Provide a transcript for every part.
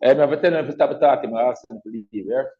And if I tell them to stop talking, I ask them to leave here.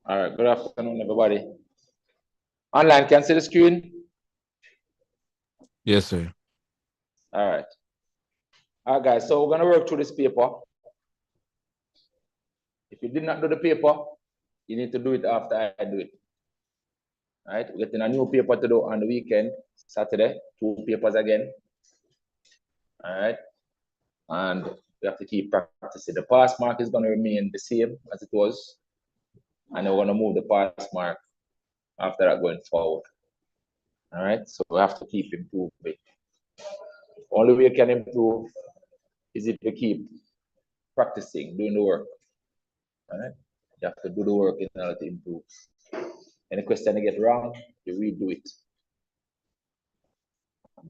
All right, good afternoon, everybody. Online, can you see the screen? Yes, sir. All right. All right, guys, so we're going to work through this paper. If you did not do the paper, you need to do it after I do it. All right, we're getting a new paper to do on the weekend, Saturday, 2 papers again. All right, and we have to keep practicing. The pass mark is going to remain the same as it was, and we're going to move the pass mark after that going forward. All right, so we have to keep improving. Only way you can improve is if you keep practicing, doing the work. All right, you have to do the work in order to improve. Any question you get wrong, you redo it.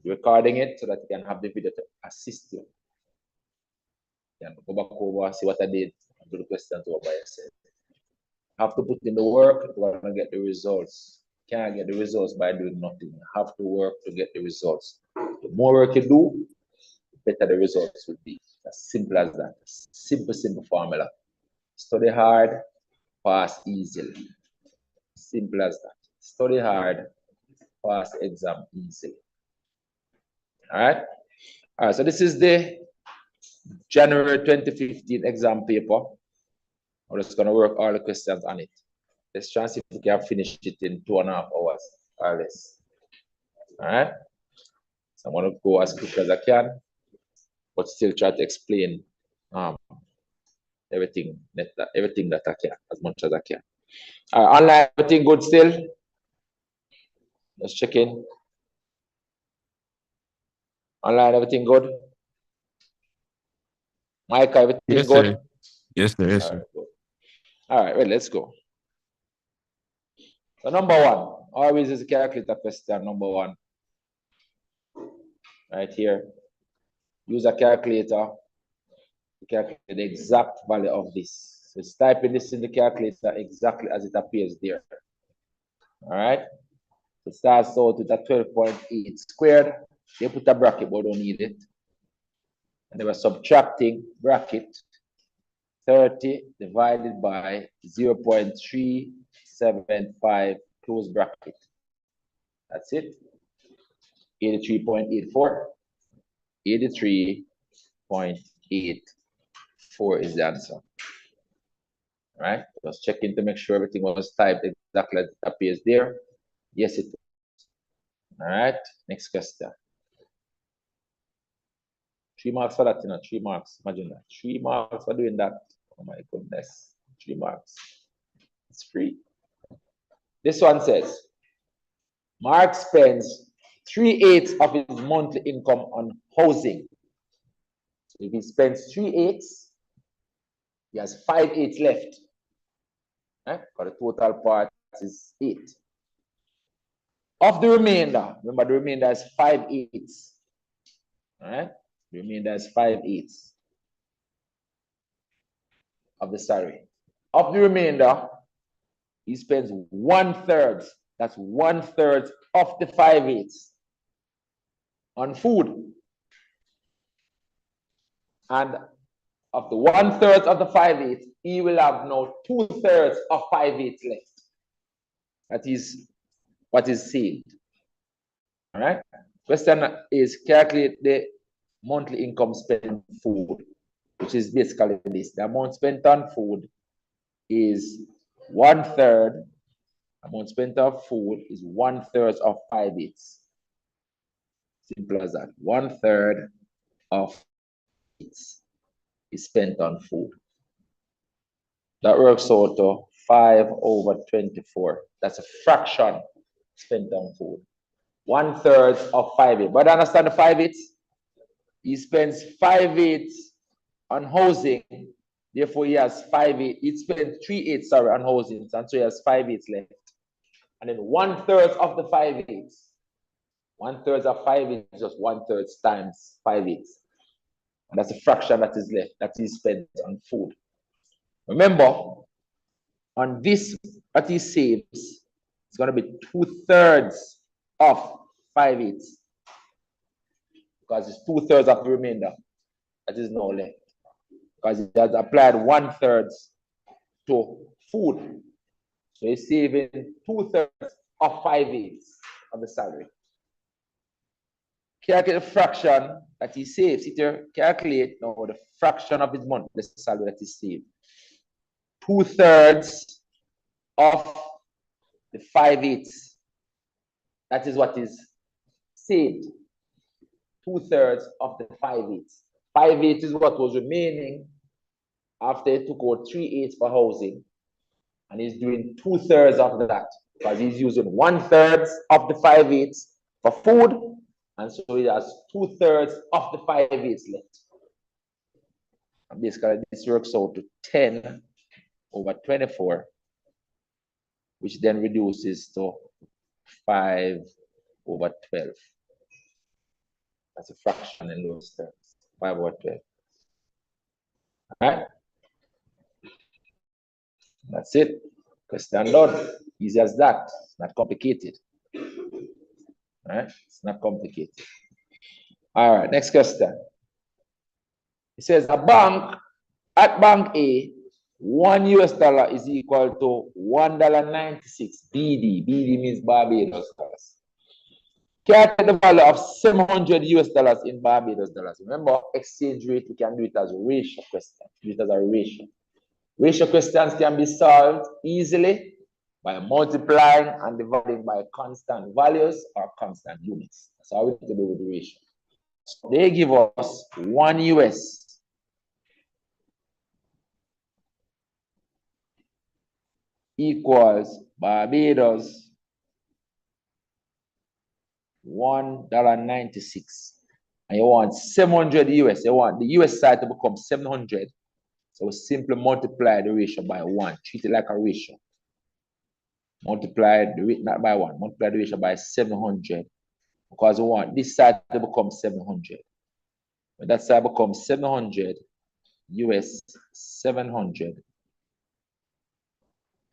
You're recording it so that you can have the video to assist you. You can go back over, see what I did, and do the questions over by yourself. Have to put in the work if you want to get the results. Can't get the results by doing nothing. You have to work to get the results. The more work you do, the better the results will be. As simple as that. Simple, simple formula. Study hard, pass easily. Simple as that. Study hard, pass exam easily. All right? All right, so this is the January 2015 exam paper. I'm just going to work all the questions on it. Let's try and see if we can finish it in 2.5 hours or less. All right? So I'm going to go as quick as I can, but still try to explain everything that I can, as much as I can. All right, online, everything good still? Let's check in. Online, everything good? Mike, everything Yes, good? sir. Yes, sir. Yes, sir. All right, well, let's go. So number one, always is a calculator question, number one. Right here. Use a calculator to calculate the exact value of this. So it's typing this in the calculator exactly as it appears there. All right. So it starts out with a 12.8 squared. They put a bracket, but don't need it. And they were subtracting bracket 30 divided by 0.375 close bracket. That's it. 83.84. 83.84 is the answer. All right, just checking to make sure everything was typed exactly as it appears there. Yes, it was. All right, next question. 3 marks for that, you know, 3 marks. Imagine that. 3 marks for doing that. Oh my goodness. 3 marks. It's free. This one says, Mark spends 3/8 of his monthly income on housing. So if he spends 3/8, he has 5/8 left. Right? Because the total part is 8. Of the remainder, remember the remainder is 5/8. All right? The remainder is 5/8 of the salary. Of the remainder, he spends 1/3. That's 1/3 of the 5/8 on food. And of the 1/3 of the 5/8, he will have now 2/3 of 5/8 left. That is what is saved. All right. Question is calculate the monthly income spent on food, which is basically this. The amount spent on food is 1/3. Amount spent on food is 1/3 of 5/8. Simple as that. 1/3 of it is spent on food. That works out to 5/24. That's a fraction spent on food. 1/3 of 5/8. But understand the 5/8? He spends 5/8 on housing. Therefore, he has 5/8. He spent 3/8, sorry, on housing. And so he has 5/8 left. And then 1/3 of the 5/8. 1/3 of 5/8 is just 1/3 times 5/8. And that's a fraction that is left, that is spent on food. Remember, on this, what he saves, it's going to be 2/3 of 5/8. Because it's 2/3 of the remainder that is now left. Because he has applied 1/3 to food. So he's saving 2/3 of 5/8 of the salary. Calculate the fraction that he saves. Calculate now the fraction of his monthly salary that he saved. 2/3 of the 5/8. That is what is saved. 2/3 of the 5/8. 5/8 is what was remaining after he took out 3/8 for housing. And he's doing 2/3 of that because he's using 1/3 of the 5/8 for food. And so he has 2/3 of the 5/8 left. And basically, this works out to 10/24, which then reduces to 5/12. That's a fraction in those terms. 5/12. All right. That's it. Question done. Easy as that. It's not complicated. All right. It's not complicated. All right. Next question. It says at Bank A, $1 is equal to $1.96 BD. BD means Barbados dollars. Calculate the value of $700 in Barbados dollars. Remember, exchange rate, we can do it as a ratio question. Do it as a ratio. Ratio questions can be solved easily by multiplying and dividing by constant values or constant units. That's how we do with the ratio. So they give us $1 equals Barbados $1.96. And you want $700. You want the US side to become 700. So we simply multiply the ratio by 1. Treat it like a ratio. Multiply the rate not by 1. Multiply the ratio by 700. Because we want this side to become 700. When that side becomes 700, US 700.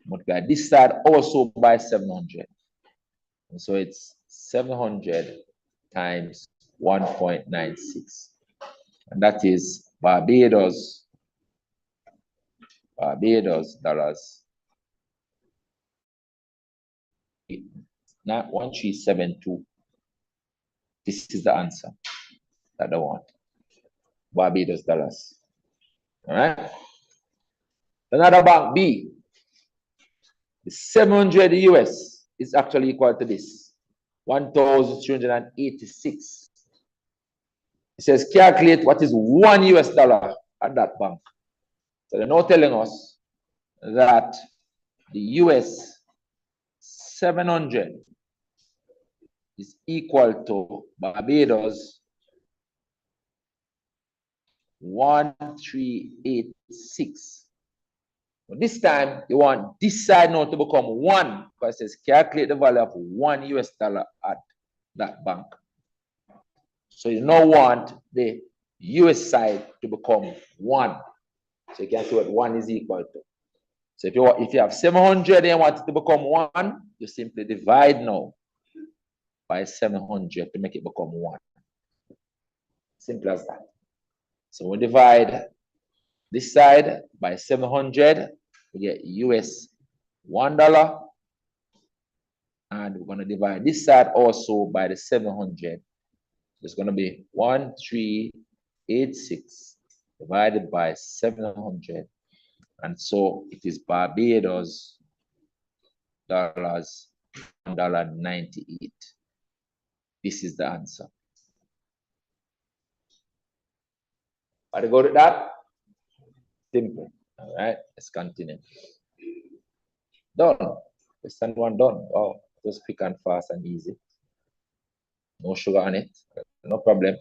Multiply this side also by 700. And so it's 700 times 1.96. And that is Barbados dollars. Not 1372. This is the answer that I want. Barbados dollars. All right. Another bank B. The 700 US is actually equal to this. 1,386. It says calculate what is $1 at that bank. So they're now telling us that the US 700 is equal to Barbados 1386. But this time you want this side now to become 1 because it says calculate the value of $1 at that bank. So you now want the US side to become 1. So you can see what 1 is equal to. So if you have 700 and you want it to become 1, you simply divide now by 700 to make it become 1. Simple as that. So we divide this side by 700, we get US $1. And we're going to divide this side also by the 700. It's going to be 1386 divided by 700. And so it is Barbados dollars $1.98. This is the answer. How to go to that? Simple. All right, let's continue. Done. Question one done. Oh, just quick and fast and easy. No sugar on it. No problem.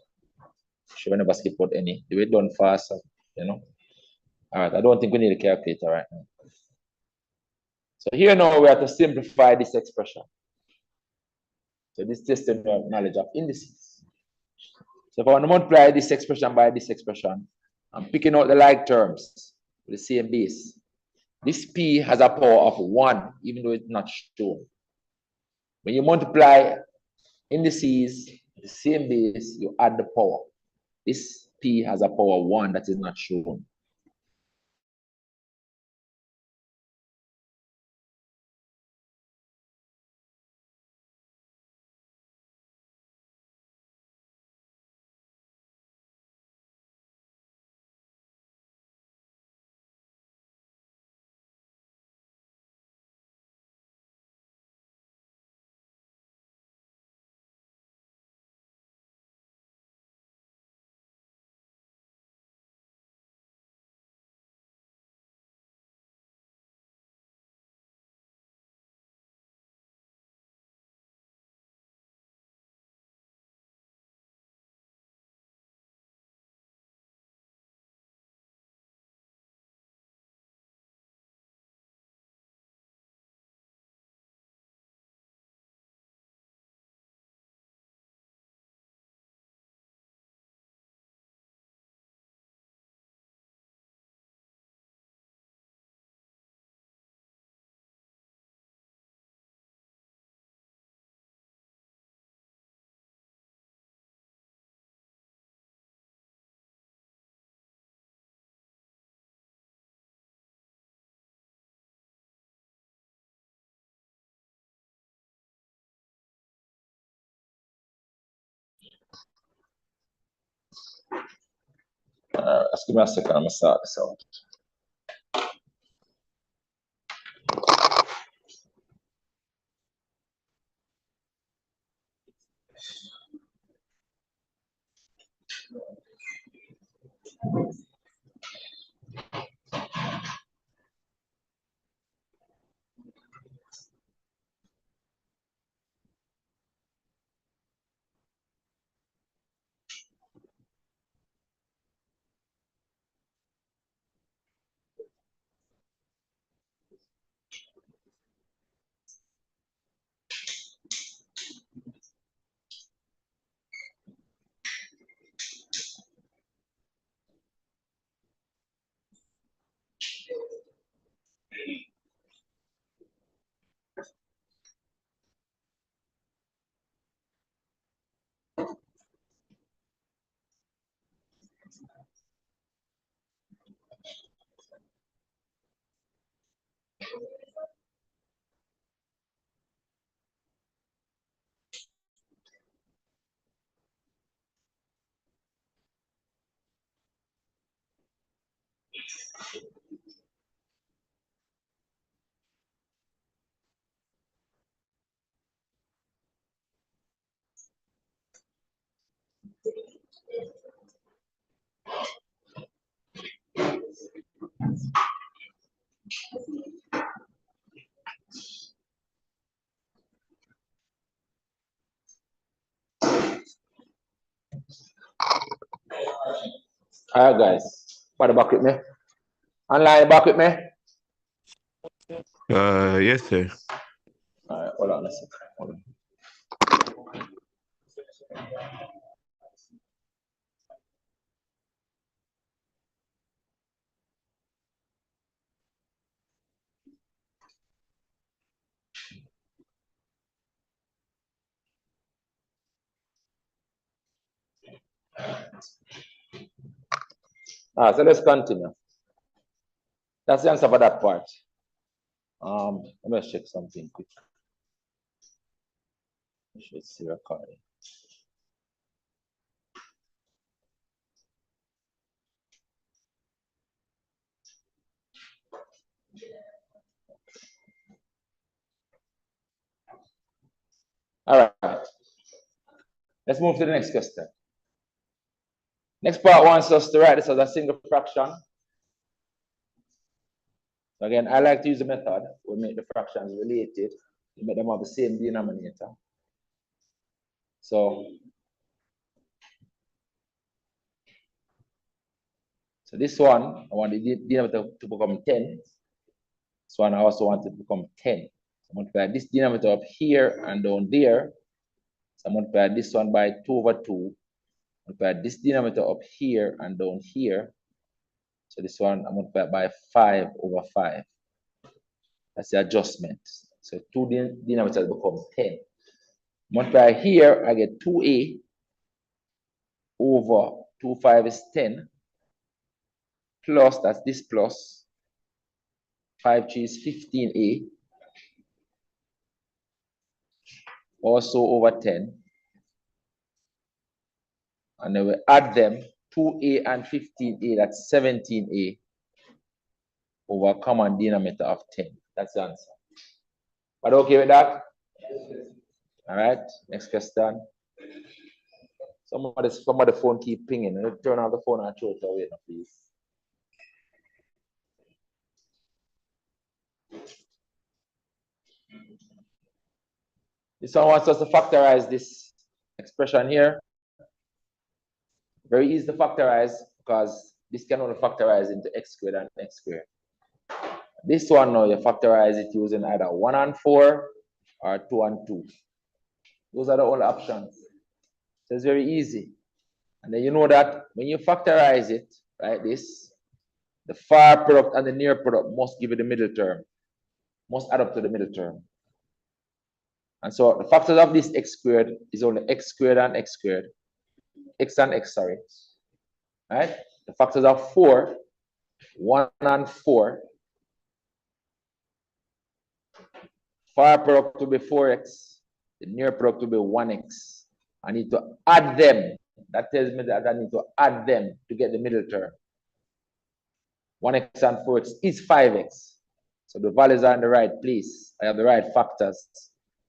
Sugar never skip out any. Do it done fast, you know. All right, I don't think we need a calculator right now. So here now we have to simplify this expression. So this testing your knowledge of indices. So if I want to multiply this expression by this expression, I'm picking out the like terms with the same base. This P has a power of 1, even though it's not shown. When you multiply indices, the same base, you add the power. This P has a power 1 that is not shown. Just give me a second, I'm going to start this out. All right, guys. What back with me? Online back with me? Yes, sir. All right, hold on a second. Hold on. So let's continue. That's the answer for that part. Let me check something quick. I should see recording. All right. Let's move to the next question. Next part wants us to write this as a single fraction. Again, I like to use the method. We make the fractions related. We make them have the same denominator. So this one, I want the denominator to become 10. This one I also want it to become 10. So I'm multiply this denominator up here and down there. So I multiply this one by 2 over 2. Multiply this denominator up here and down here. So this one I multiply by 5 over 5. That's the adjustment. So 2 denominators become 10. Multiply here, I get 2a over 2, 5 is 10. Plus, that's this plus. 5, 3 is 15a. Also over 10. And then we add them, 2a and 15a, that's 17a over a common denominator of 10. That's the answer. But okay with that? All right, next question. Somebody phone keep pinging. Turn off the phone and throw it away now, please. This one wants us to factorize this expression here. Very easy to factorize because this can only factorize into x squared and x squared. This one now, you factorize it using either 1 and 4 or 2 and 2. Those are the only options. So it's very easy. And then you know that when you factorize it like this, the far product and the near product must give you the middle term, must add up to the middle term. And so the factors of this x squared is only x squared and x squared, x and x, sorry. Right? The factors of 4, 1 and 4. Far product will be 4x, the near product will be 1x. I need to add them. That tells me that I need to add them to get the middle term. 1x and 4x is 5x. So the values are in the right place. I have the right factors.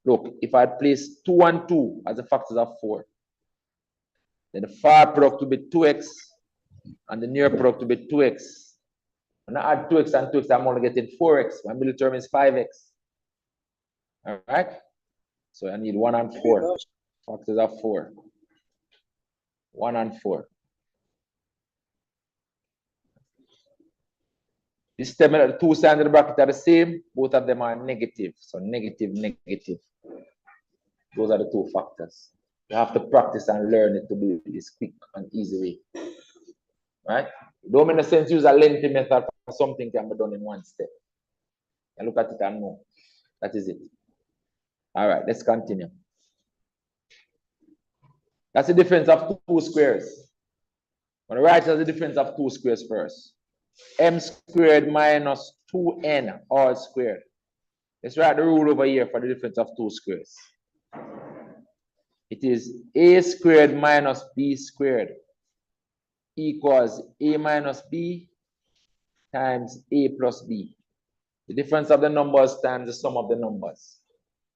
Look, if I place 2 and 2 as the factors of 4, then the far product will be 2x and the near product will be 2x. When I add 2x and 2x, I'm only getting 4x. My middle term is 5x. All right? So I need 1 and 4. Factors of 4. 1 and 4. This term, the two sides of the bracket are the same. Both of them are negative. So negative, negative. Those are the two factors. You have to practice and learn it to do this quick and easy way. Right? It don't make sense use a lengthy method for something can be done in one step. And look at it and know. That is it. All right, let's continue. That's the difference of 2 squares. I'm going to write as the difference of 2 squares first. M squared minus 2n all squared. Let's write the rule over here for the difference of 2 squares. It is a squared minus b squared equals a minus b times a plus b. The difference of the numbers times the sum of the numbers.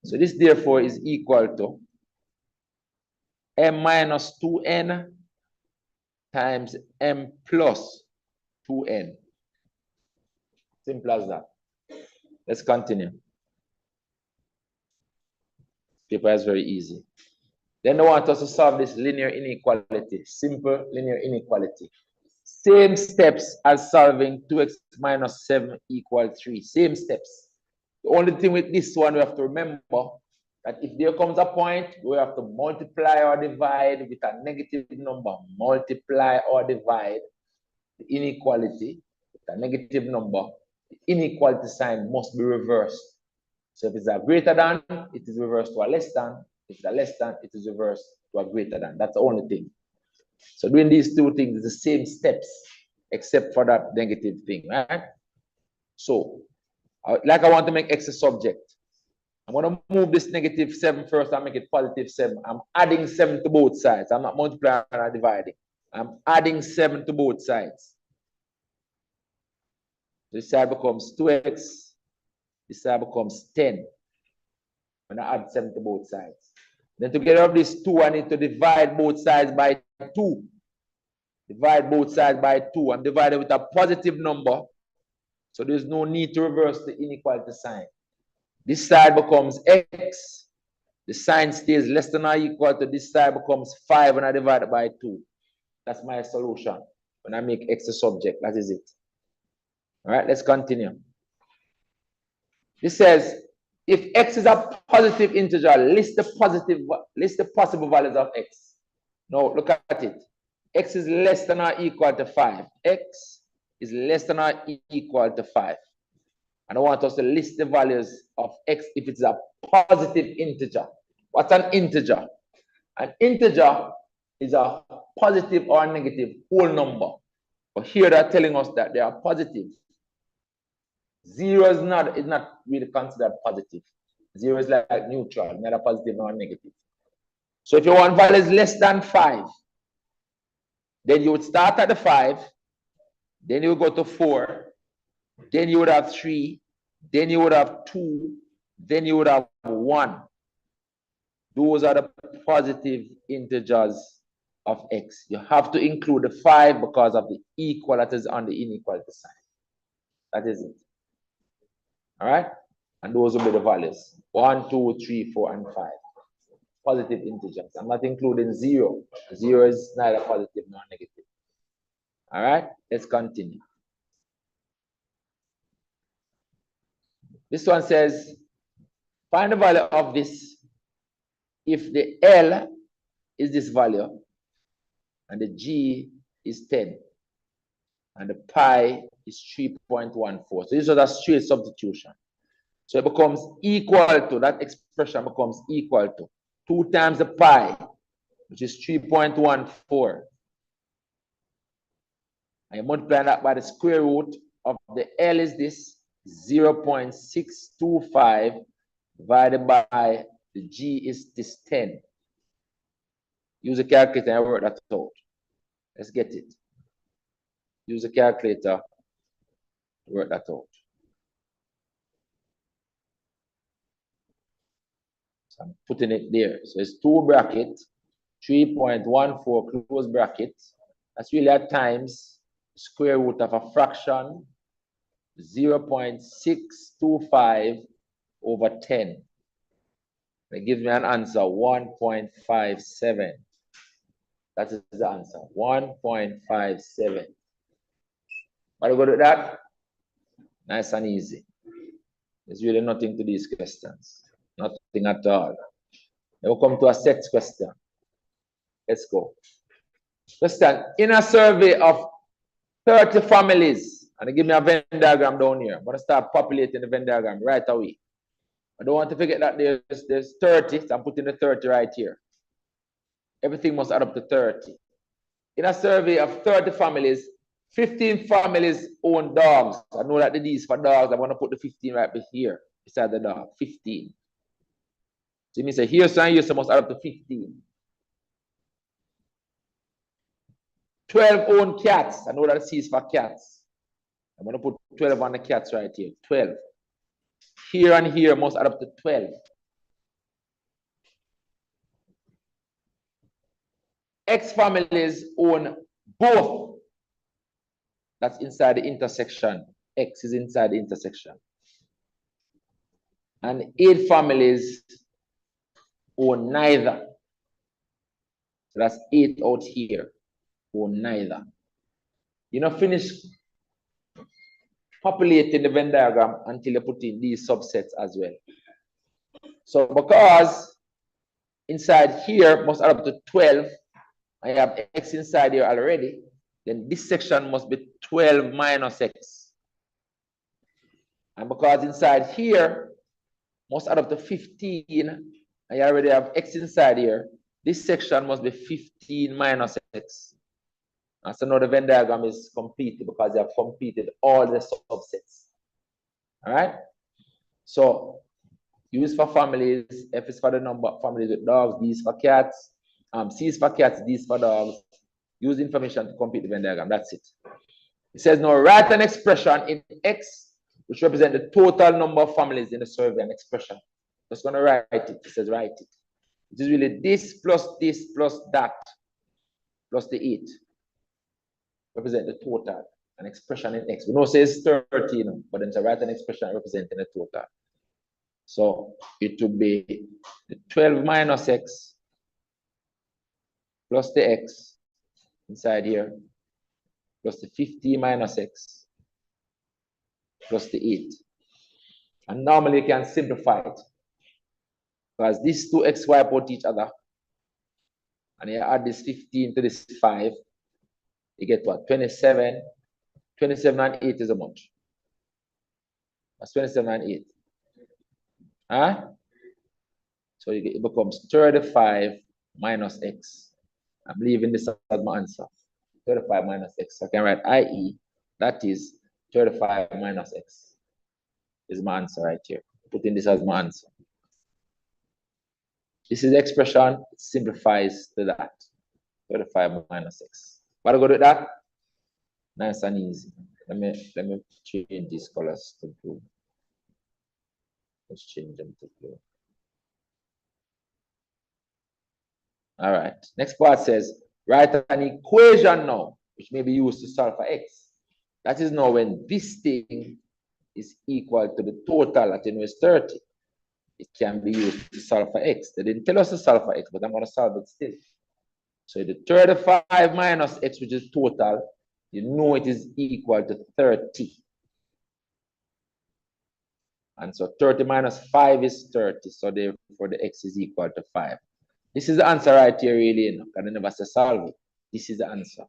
So this therefore is equal to m minus 2n times m plus 2n. Simple as that. Let's continue. Paper is very easy. Then they want us to solve this linear inequality. Simple linear inequality. Same steps as solving 2x minus 7 equals 3. Same steps. The only thing with this one we have to remember that if there comes a point we have to multiply or divide with a negative number, multiply or divide the inequality with a negative number, the inequality sign must be reversed. So if it's a greater than, it is reversed to a less than. If it's a less than, it is reversed to a greater than. That's the only thing. So doing these two things is the same steps, except for that negative thing, right? So, like I want to make x a subject. I'm going to move this negative 7 first and make it positive 7. I'm adding 7 to both sides. I'm not multiplying or dividing. I'm adding 7 to both sides. This side becomes 2x. This side becomes 10. When I add 7 to both sides. Then to get rid of this 2, I need to divide both sides by 2. Divide both sides by 2. I'm dividing with a positive number. So there's no need to reverse the inequality sign. This side becomes x. The sign stays less than or equal to this side becomes 5 when I divide it by 2. That's my solution. When I make x a subject, that is it. All right, let's continue. This says, if x is a positive integer, list the possible values of x. Now look at it. X is less than or equal to 5. X is less than or equal to 5. And I want us to list the values of x if it's a positive integer. What's an integer? An integer is a positive or negative whole number. But here they're telling us that they are positive. 0 is not really considered positive. 0 is like neutral, neither positive nor negative. So if you want values less than 5, then you would start at the 5, then you would go to 4, then you would have 3, then you would have 2, then you would have 1. Those are the positive integers of x. You have to include the 5 because of the equal that is on the inequality sign. That is it. All right? And those will be the values. 1, 2, 3, 4, and 5. Positive integers. I'm not including 0. 0 is neither positive nor negative. All right? Let's continue. This one says, find the value of this if the L is this value and the G is 10 and the pi is 3.14. So this is a straight substitution. So it becomes equal to, that expression becomes equal to 2 times the pi, which is 3.14. And you multiply that by the square root of the L is this 0.625 divided by the G is this 10. Use a calculator and work that out. Let's get it. Use a calculator to work that out. So I'm putting it there. So it's 2 bracket, 3.14 close bracket. That's really at times square root of a fraction, 0.625 over 10. That gives me an answer, 1.57. That is the answer, 1.57. What do we go to that? Nice and easy. There's really nothing to these questions. Nothing at all. Then we'll come to a set question. Let's go. Question, in a survey of 30 families, and they give me a Venn diagram down here. I'm going to start populating the Venn diagram right away. I don't want to forget that there's 30, so I'm putting the 30 right here. Everything must add up to 30. In a survey of 30 families, 15 families own dogs. I know that the D is for dogs. I'm going to put the 15 right here beside the dog. 15. So it means that here, so and here, so must add up to 15. 12 own cats. I know that C is for cats. I'm going to put 12 on the cats right here. 12. Here and here must add up to 12. X families own both. That's inside the intersection. X is inside the intersection. And 8 families own neither. So that's 8 out here. Own neither. You know, finish populating the Venn diagram until you put in these subsets as well. So because inside here must add up to 12, I have x inside here already, then this section must be 12 minus x. And because inside here must add up to 15, I already have x inside here, this section must be 15 minus x. And so now the Venn diagram is completed because you have completed all the subsets. All right. So use for families. F is for the number of families with dogs. D is for cats. C is for cats. D is for dogs. Use information to complete the Venn diagram. That's it. It says now write an expression in X which represent the total number of families in the survey. An expression. Just gonna write it. It says write it. It is really this plus that plus the 8 represent the total. An expression in X. We know it says 13, but then to write an expression representing the total. So it would be the 12 minus X plus the X inside here plus the 50 minus X plus the 8. And normally you can simplify it because these two X wipe out each other. And you add this 15 to this 5, you get what? 27. 27 and 8 is how much? That's 27 and 8. Huh? So it becomes 35 minus X. I'm leaving this as my answer. 35 minus X. So I can write IE, that is 35 minus X. Is my answer right here. Putting this as my answer. This is the expression, it simplifies to that. 35 minus X. What I go to that? Nice and easy. Let me change these colors to blue. Let's change them to blue. All right. Next part says, write an equation now, which may be used to solve for X. That is now when this thing is equal to the total at is 30. It can be used to solve for X. They didn't tell us to solve for X, but I'm going to solve it still. So the 35 minus X, which is total, you know it is equal to 30. And so 30 minus 5 is 30. So therefore the X is equal to 5. This is the answer right here, really, because I never say solve it. This is the answer.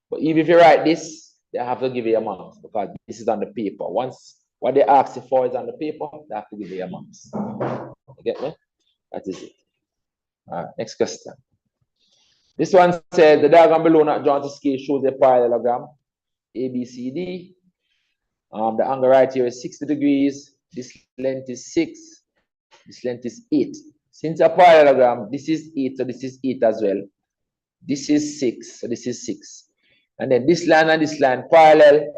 But even if you write this, they have to give you a marks because this is on the paper. Once what they ask you for is on the paper, they have to give you a marks. You get me? That is it. All right, next question. This one says the diagram below not drawn to scale shows a parallelogram ABCD. The angle right here is 60 degrees. This length is 6. This length is 8. Since a parallelogram, this is 8, so this is 8 as well. This is 6, so this is 6. And then this line and this line parallel.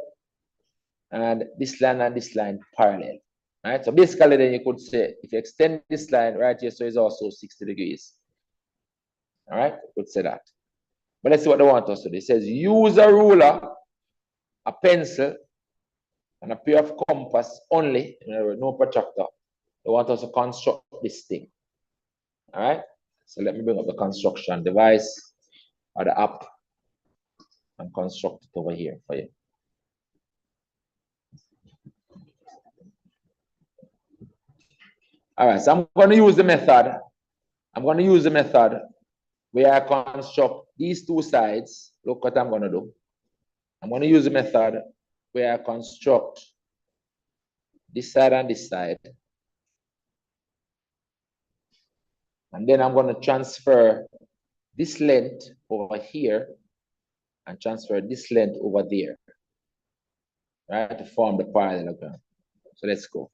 And this line and this line parallel. Right? So basically then you could say, if you extend this line right here, so it's also 60 degrees. All right, you could say that. But let's see what they want us to do. It says use a ruler, a pencil, and a pair of compass only, no protractor. They want us to construct this thing. All right, so let me bring up the construction device or the app and construct it over here for you. All right, so I'm going to use the method. I'm going to use the method where I construct these two sides. Look what I'm going to do. I'm going to use the method where I construct this side and this side. And then I'm going to transfer this length over here and transfer this length over there, right, to form the parallelogram. So let's go.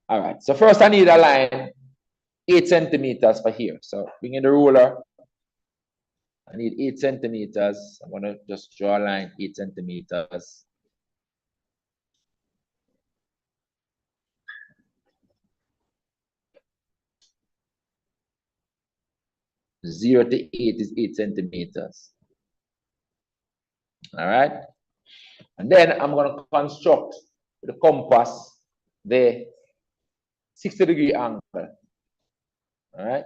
All right, so first I need a line 8 centimeters for here. So bring in the ruler. I need 8 centimeters. I'm going to just draw a line 8 centimeters. Zero to 8 is 8 centimeters. All right. And then I'm going to construct the compass the 60-degree angle. All right.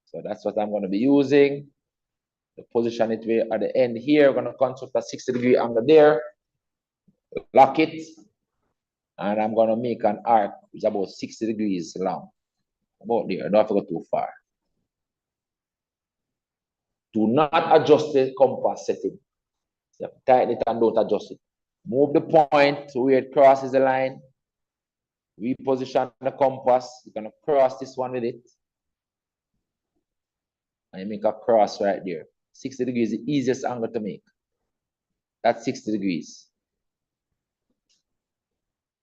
So that's what I'm going to be using. To position it at the end here. We're going to construct a 60-degree angle there. Lock it. And I'm going to make an arc which is about 60 degrees long. About there. I don't have to go too far. Do not adjust the compass setting. So tighten it and don't adjust it. Move the point to where it crosses the line. Reposition the compass. You're going to cross this one with it. And you make a cross right there. 60 degrees is the easiest angle to make. That's 60 degrees.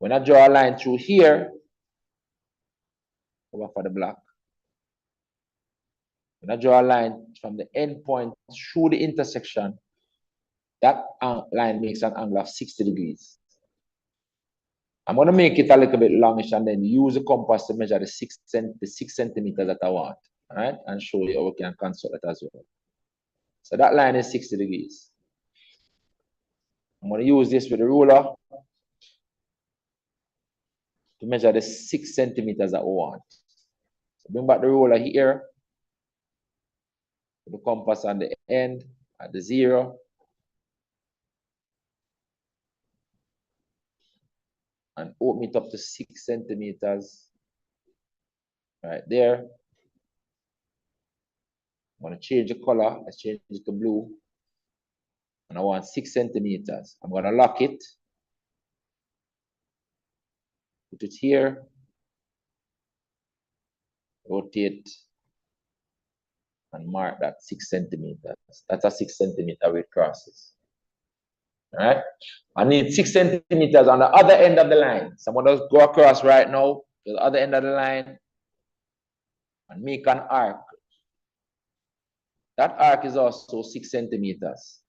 When I draw a line through here, over for the block. When I draw a line from the end point through the intersection, that line makes an angle of 60 degrees. I'm going to make it a little bit longish and then use the compass to measure the 6 centimeters that I want. All right, and show you how we can construct it as well. So that line is 60 degrees. I'm going to use this with a ruler to measure the 6 centimeters that we want. So bring back the ruler here, the compass on the end at the 0. And open it up to 6 centimeters right there. I'm going to change the color. Let's change it to blue. And I want 6 centimeters. I'm going to lock it. Put it here. Rotate. And mark that 6 centimeters. That's a 6 centimeter with crosses. All right. I need 6 centimeters on the other end of the line. So I'm going to go across right now to the other end of the line and make an arc. That arc is also 6 centimeters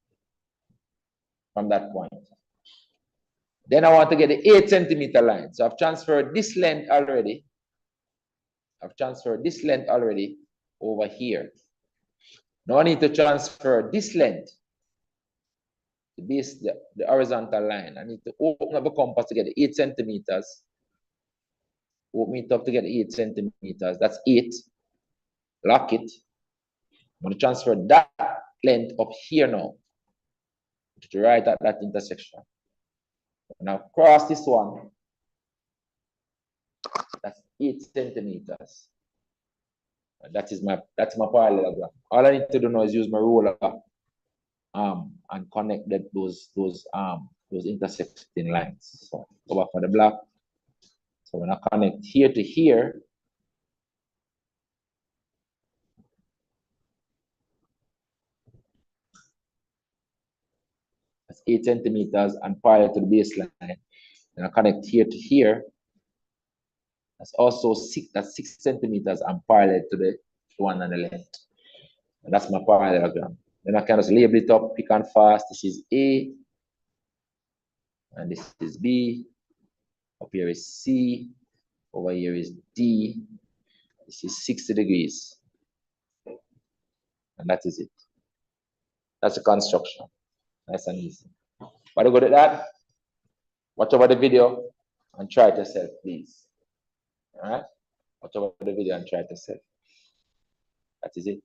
from that point. Then I want to get the 8 centimeter line. So I've transferred this length already. I've transferred this length already over here. Now I need to transfer this length to base the horizontal line. I need to open up the compass to get the 8 centimeters. Open it up to get the 8 centimeters. That's 8. Lock it. I'm going to transfer that length up here now to right at that intersection. Now cross this one. That's 8 centimeters. That's my parallelogram. All I need to do now is use my ruler and connect those intersecting lines. So go back for the block. So when I connect here to here, that's 8 centimeters and parallel to the baseline. And I connect here to here. That's also 6 centimeters and parallel to the one on the left. And that's my parallelogram. Then I can just label it up, pick and fast. This is A. And this is B. Up here is C. Over here is D. This is 60 degrees. And that is it. That's the construction. Nice and easy. But good at that. Watch over the video and try it yourself, please. All right? Watch over the video and try it yourself. That is it.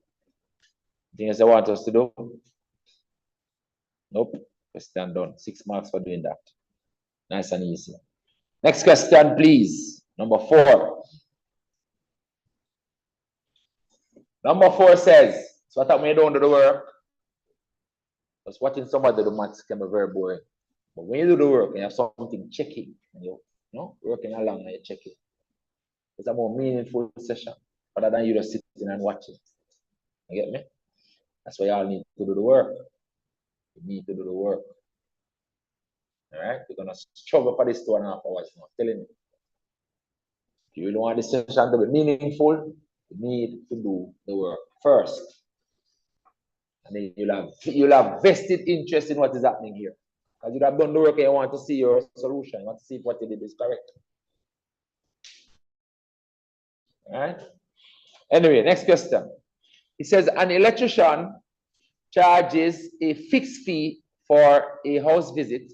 Anything else they want us to do? Nope. Question done. 6 marks for doing that. Nice and easy. Next question, please. Number 4. Number 4 says, so what when you don't do the work? Because watching somebody do maths can be very boring. But when you do the work and you have something checking, and you're working along and you check it, it's a more meaningful session rather than you just sitting and watching. You get me? That's why y'all need to do the work. You need to do the work. All right? You're going to struggle for this 2.5 hours now. I'm telling you. If you really want this session to be meaningful, you need to do the work first. And then you'll have vested interest in what is happening here. Because you have done the work and you want to see your solution. You want to see if what you did is correct. All right? Anyway, next question. It says, an electrician charges a fixed fee for a house visit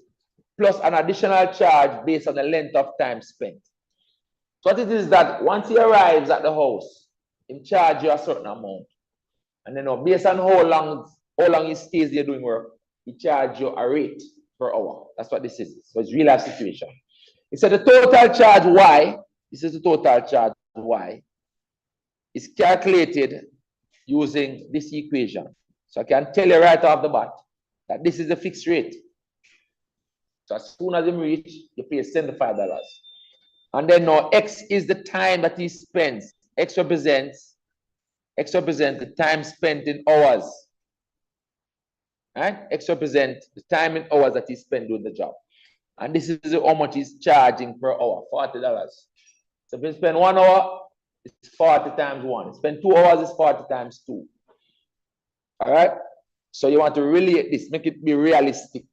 plus an additional charge based on the length of time spent. So what it is that once he arrives at the house, he charges you a certain amount. And then based on how long he stays there doing work, he charges you a rate per hour. That's what this is. So it's real life situation. It said the total charge Y, this is the total charge Y, is calculated using this equation. So I can tell you right off the bat that this is a fixed rate. So as soon as you reach, you pay $75. And then now X is the time that he spends. X represents the time spent in hours. Right? X represents the time in hours that he spent doing the job. And this is how much he's charging per hour, $40. So if you spend 1 hour, it's 40 times 1. Spend 2 hours, it's 40 times 2. All right? So you want to relate this, make it be realistic.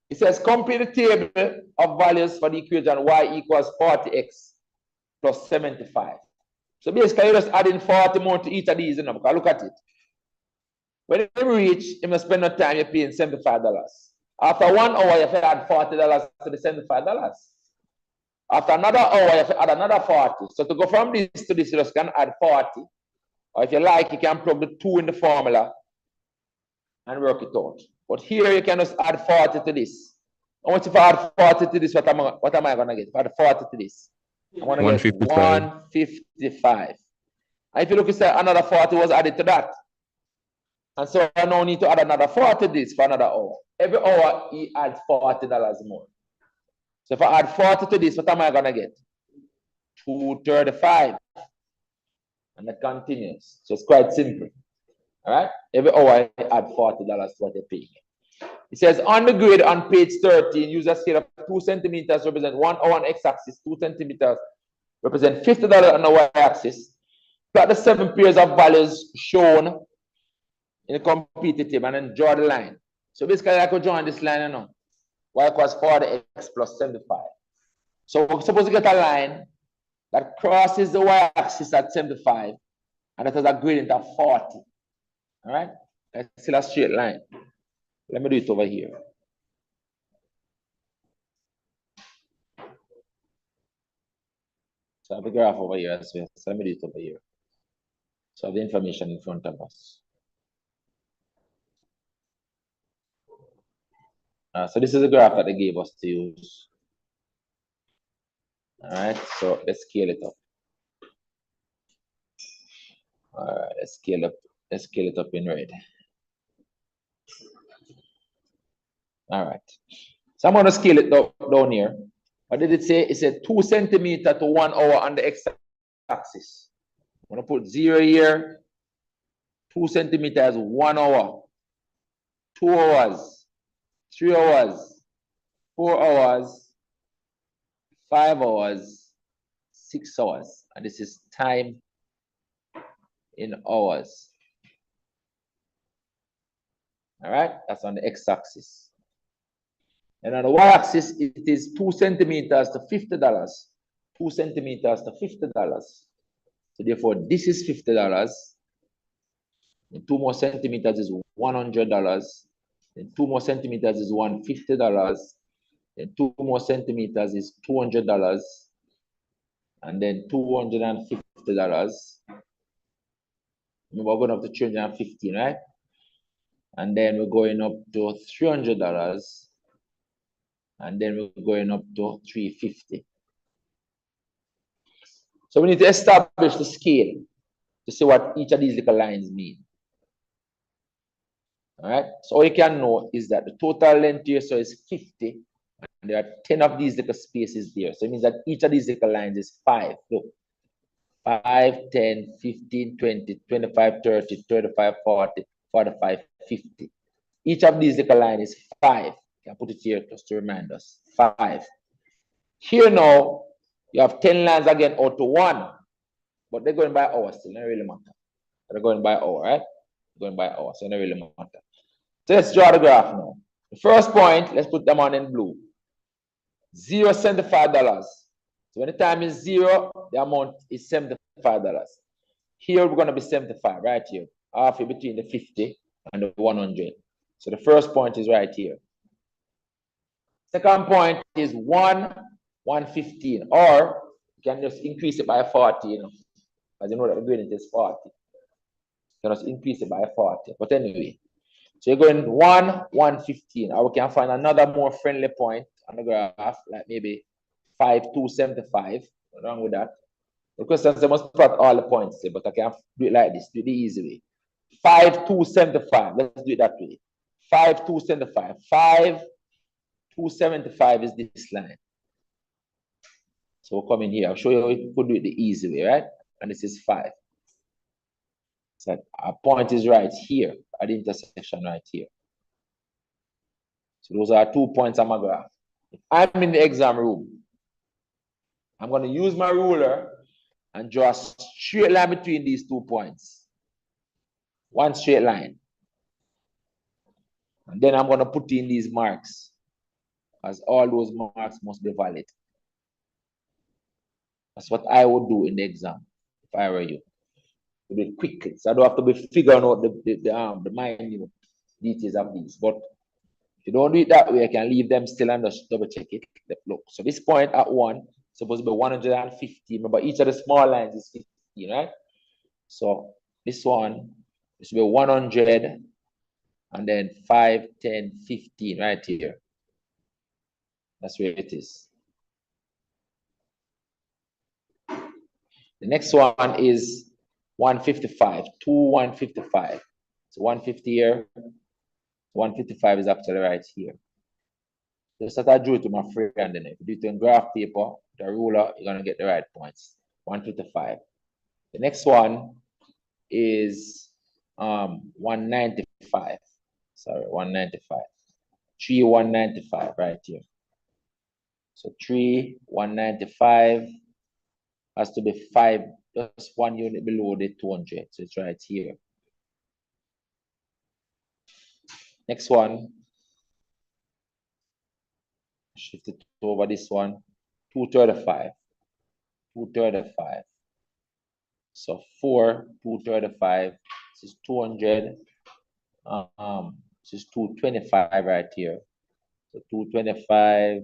It says complete the table of values for the equation y equals 40x plus 75. So basically, you just add in 40 more to each of these, because look at it. When you reach, you must spend no time, you're paying $75. After 1 hour, you have to add $40 to the $75. After another hour, you have to add another 40. So to go from this to this, you just can add 40. Or if you like, you can plug the 2 in the formula and work it out. But here you can just add 40 to this. And what if I add 40 to this? What am I going to get? If I add 40 to this, I'm going to get 155. And if you look, you say another 40 was added to that. And so I now need to add another 40 to this for another hour. Every hour, he adds $40 more. So if I add 40 to this, what am I going to get? 235. And that continues. So it's quite simple. All right? Every hour, I add $40 to what you're paying. It says on the grid on page 13, use a scale of 2 centimeters represent 1 hour on x-axis, 2 centimeters represent $50 on the y-axis. Plot the 7 pairs of values shown in the completed table and then draw the line. So basically, I could draw this line, y equals 40x plus 75. So we're supposed to get a line that crosses the y-axis at 75 and that has a gradient of 40. All right? That's still a straight line. Let me do it over here. So I have a graph over here as well. So let me do it over here. So I have the information in front of us. So this is a graph that they gave us to use. All right, so let's scale it up. All right, let's scale it up in red. All right. So I'm going to scale it down here. What did it say? It said 2 centimeters to 1 hour on the x-axis. I'm going to put 0 here. 2 centimeters, 1 hour. 2 hours. 3 hours. 4 hours. 5 hours. 6 hours. And this is time in hours. All right? That's on the x-axis. And on the y-axis, it is 2 centimeters to $50. 2 centimeters to $50. So therefore, this is $50. And 2 more centimeters is $100. And 2 more centimeters is $150. And 2 more centimeters is $200. And then $250. We're going up to $315, right? And then we're going up to $300. And then we're going up to $350. So we need to establish the scale to see what each of these little lines mean. All right. So all you can know is that the total length here so is 50. And there are 10 of these little spaces there. So it means that each of these little lines is 5. Look. 5, 10, 15, 20, 25, 30, 35, 40, 45, 50. Each of these little lines is 5. You can put it here just to remind us. 5. Here now, you have 10 lines again out to 1. But they're going by hour still. Not really matter. They're going by hour, right? Going by hour. So it not really matter. So let's draw the graph now. The first point, let's put them on in blue. $0, $75. So when the time is 0, the amount is $75. Here we're going to be 75 right here. Halfway between the 50 and the 100. So the first point is right here. Second point is 115. Or you can just increase it by 40, As you know that the gradient is 40. You can just increase it by 40. But anyway, so you're going 115. Or we can find another more friendly point on the graph, like maybe 5,275. What's wrong with that? The question is I must plot all the points here, but I can do it like this, do it the easy way. 5,275. Let's do it that way. 5,275. 5,275 is this line. So we'll come in here. I'll show you how you could do it the easy way, right? And this is 5. So our point is right here at the intersection right here. So those are 2 points on my graph. If I'm in the exam room, I'm going to use my ruler and draw a straight line between these 2 points. One straight line. And then I'm going to put in these marks, as all those marks must be valid. That's what I would do in the exam if I were you. To do it quickly. So I don't have to be figuring out the minute details of these. But if you don't do it that way, I can leave them still and just double check it. Look, so this point at 1 supposed to be 150. Remember, each of the small lines is 50, right? So this one, this will be 100, and then 5, 10, 15 right here. That's where it is. The next one is 155, 155. So 150 here, 155 is actually right here. Just that I drew it to my friend, and then if you do it on graph paper, the ruler, you're gonna get the right points. 155. The next one is 195. Sorry, 195. 3, 195 right here. So 3, 195 has to be 5, just 1 unit below the 200. So it's right here. Next one, shift it over this one, 235. 235. So 4, 235. This is 200. This is 225 right here. So 225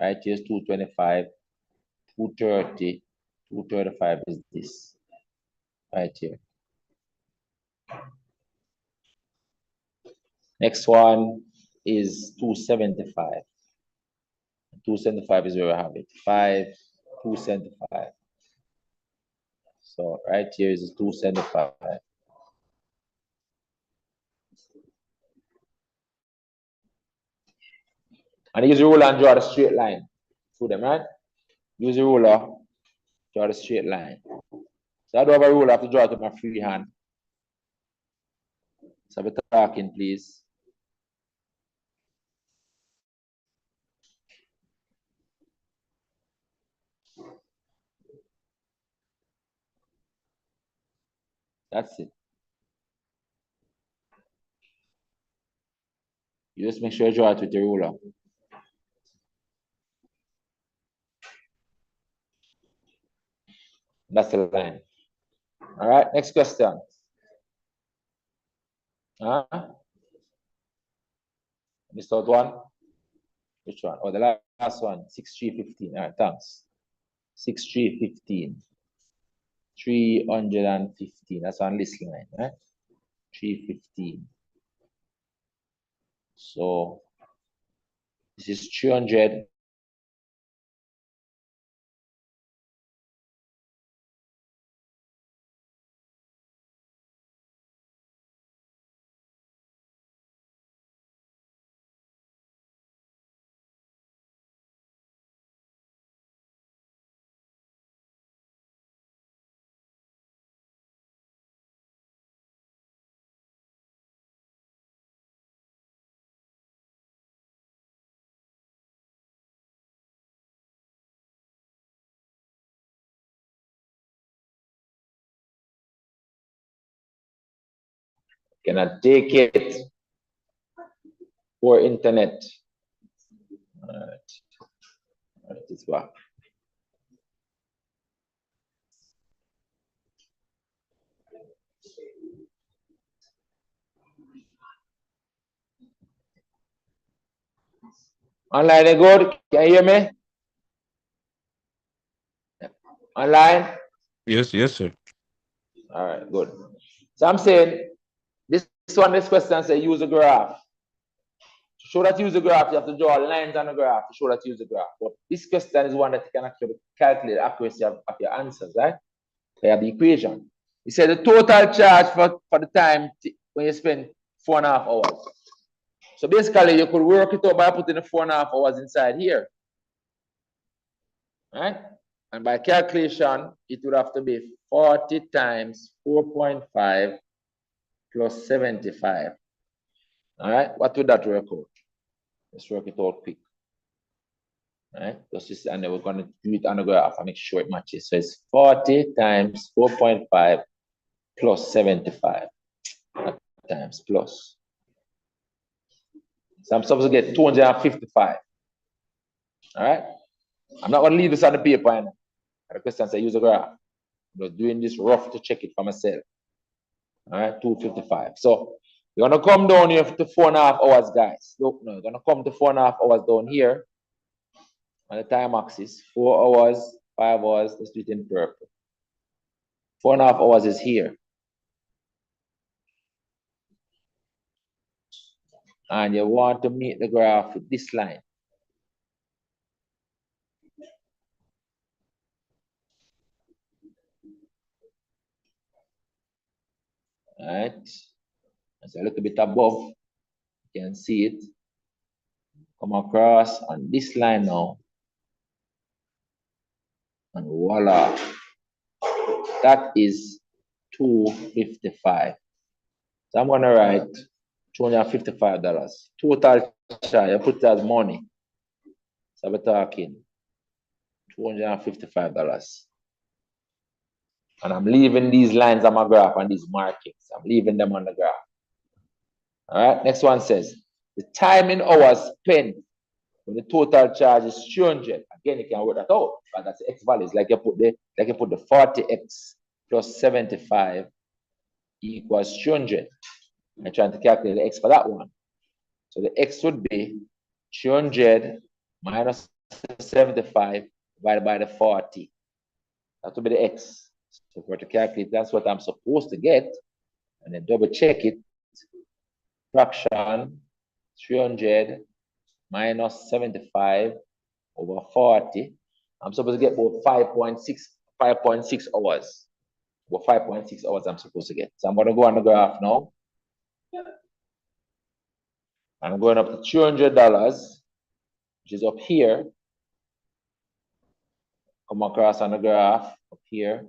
right here is 225. 230. 235 is this right here. Next one is 275. 275 is where we have it. 5, 275. So right here is 275. And use the ruler and draw the straight line through them, right? Use the ruler, draw the straight line. So I don't have a ruler, I have to draw it with my free hand. So I'll be talking, please. That's it. You just make sure you draw it with the ruler. That's the line. All right, next question. This third one? Which one? Oh, the last one, 6, 3, 15. All right, thanks. 6, 3, 15. 315. That's on this line, right? 315. So this is 300. Cannot take it for internet. All right. All right, it's back. Online, good? Can you hear me? Online? Yes, sir. All right, good. So I'm saying this question says use a graph. To show that you use a graph, you have to draw lines on the graph to show that you use a graph. But this question is one that you can actually calculate the accuracy of your answers, right? So you have the equation. It said the total charge for the time when you spend 4.5 hours. So basically, you could work it out by putting the 4.5 hours inside here. Right? And by calculation, it would have to be 40 times 4.5 plus 75. All right? What would that work out? Let's work it out quick. right? And then we're going to do it on the graph and make sure it matches. So it's 40 times 4.5 plus 75 times plus. So I'm supposed to get 255. All right? I'm not going to leave this on the paper. And the question says use a graph. I'm just doing this rough to check it for myself. All right, 255. So you're going to come down here to 4.5 hours, guys. Look, no, you're going to come to 4.5 hours down here on the time axis. 4 hours, 5 hours, let's do it in purple. 4.5 hours is here. And you want to meet the graph with this line. All right. As a little bit above, you can see it. Come across on this line now. And voila. That is 255. So I'm going to write $255. Total charge, I put that as money. So we're talking $255. And I'm leaving these lines on my graph and these markings. I'm leaving them on the graph. All right, next one says, the time in hours spent when the total charge is 300. Again, you can work that out, but that's the x values. Like you put the 40x plus 75 equals 300. I'm trying to calculate the x for that one. So the x would be 300 minus 75 divided by the 40. That would be the x. So if we're to calculate, that's what I'm supposed to get. And then double check it. Fraction 300 minus 75 over 40. I'm supposed to get about 5.6 hours. About 5.6 hours I'm supposed to get. So I'm going to go on the graph now. I'm going up to $200, which is up here. Come across on the graph up here.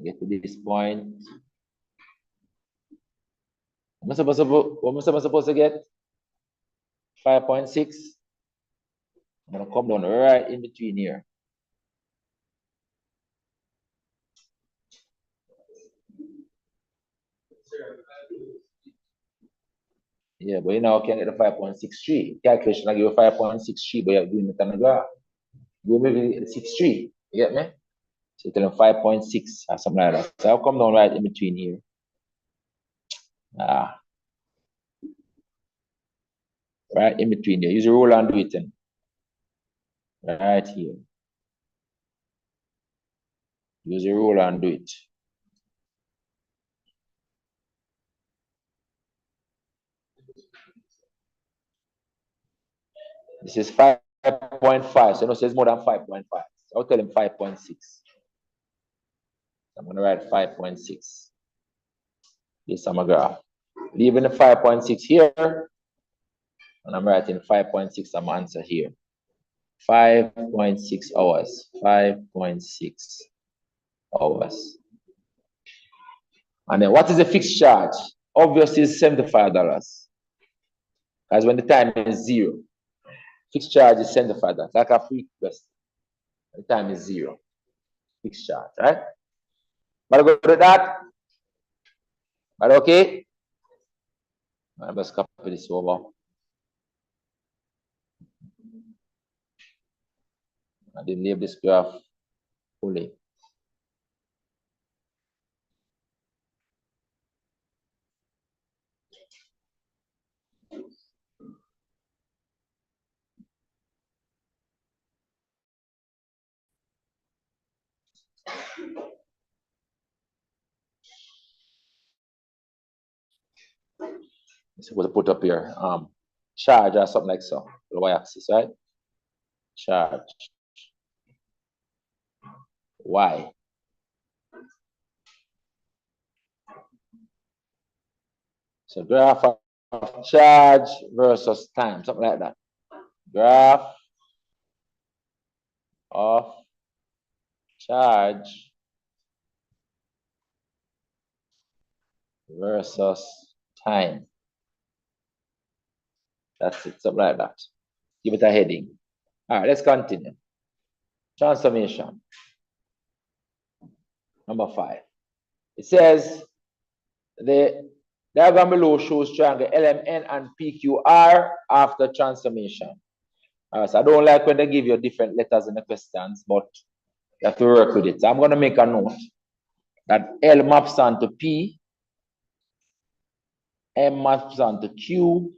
Get to this point. What am I supposed to get? 5.6. I'm going to come down right in between here. Yeah, but you now can get the 5.63. Calculation, I give you 5.63, but you're doing it on the graph. You maybe 63. You get me? So you tell them 5.6 or something like that. So I'll come down right in between here. Right in between here. Use a ruler and do it then. Right here. Use a ruler and do it. This is 5.5. So no, it says more than 5.5. So I'll tell him 5.6. I'm going to write 5.6. This is my graph. Leaving the 5.6 here. And I'm writing 5.6 as my answer here. 5.6 hours. 5.6 hours. And then what is the fixed charge? Obviously, it's $75. Because when the time is 0, fixed charge is $75. Like a free request. The time is 0. Fixed charge, right? But I go to that. But okay. I must copy this over. I didn't leave this graph fully. I'm supposed to put up here charge or something like so. The y-axis, right? Charge. Y. So graph of charge versus time, something like that. Graph of charge versus time. That's it, something like that. Give it a heading. All right, let's continue. Transformation. Number 5. It says the diagram below shows triangle LMN and PQR after transformation. All right, so I don't like when they give you different letters in the questions, but you have to work with it. So I'm going to make a note that L maps onto P, M maps onto Q,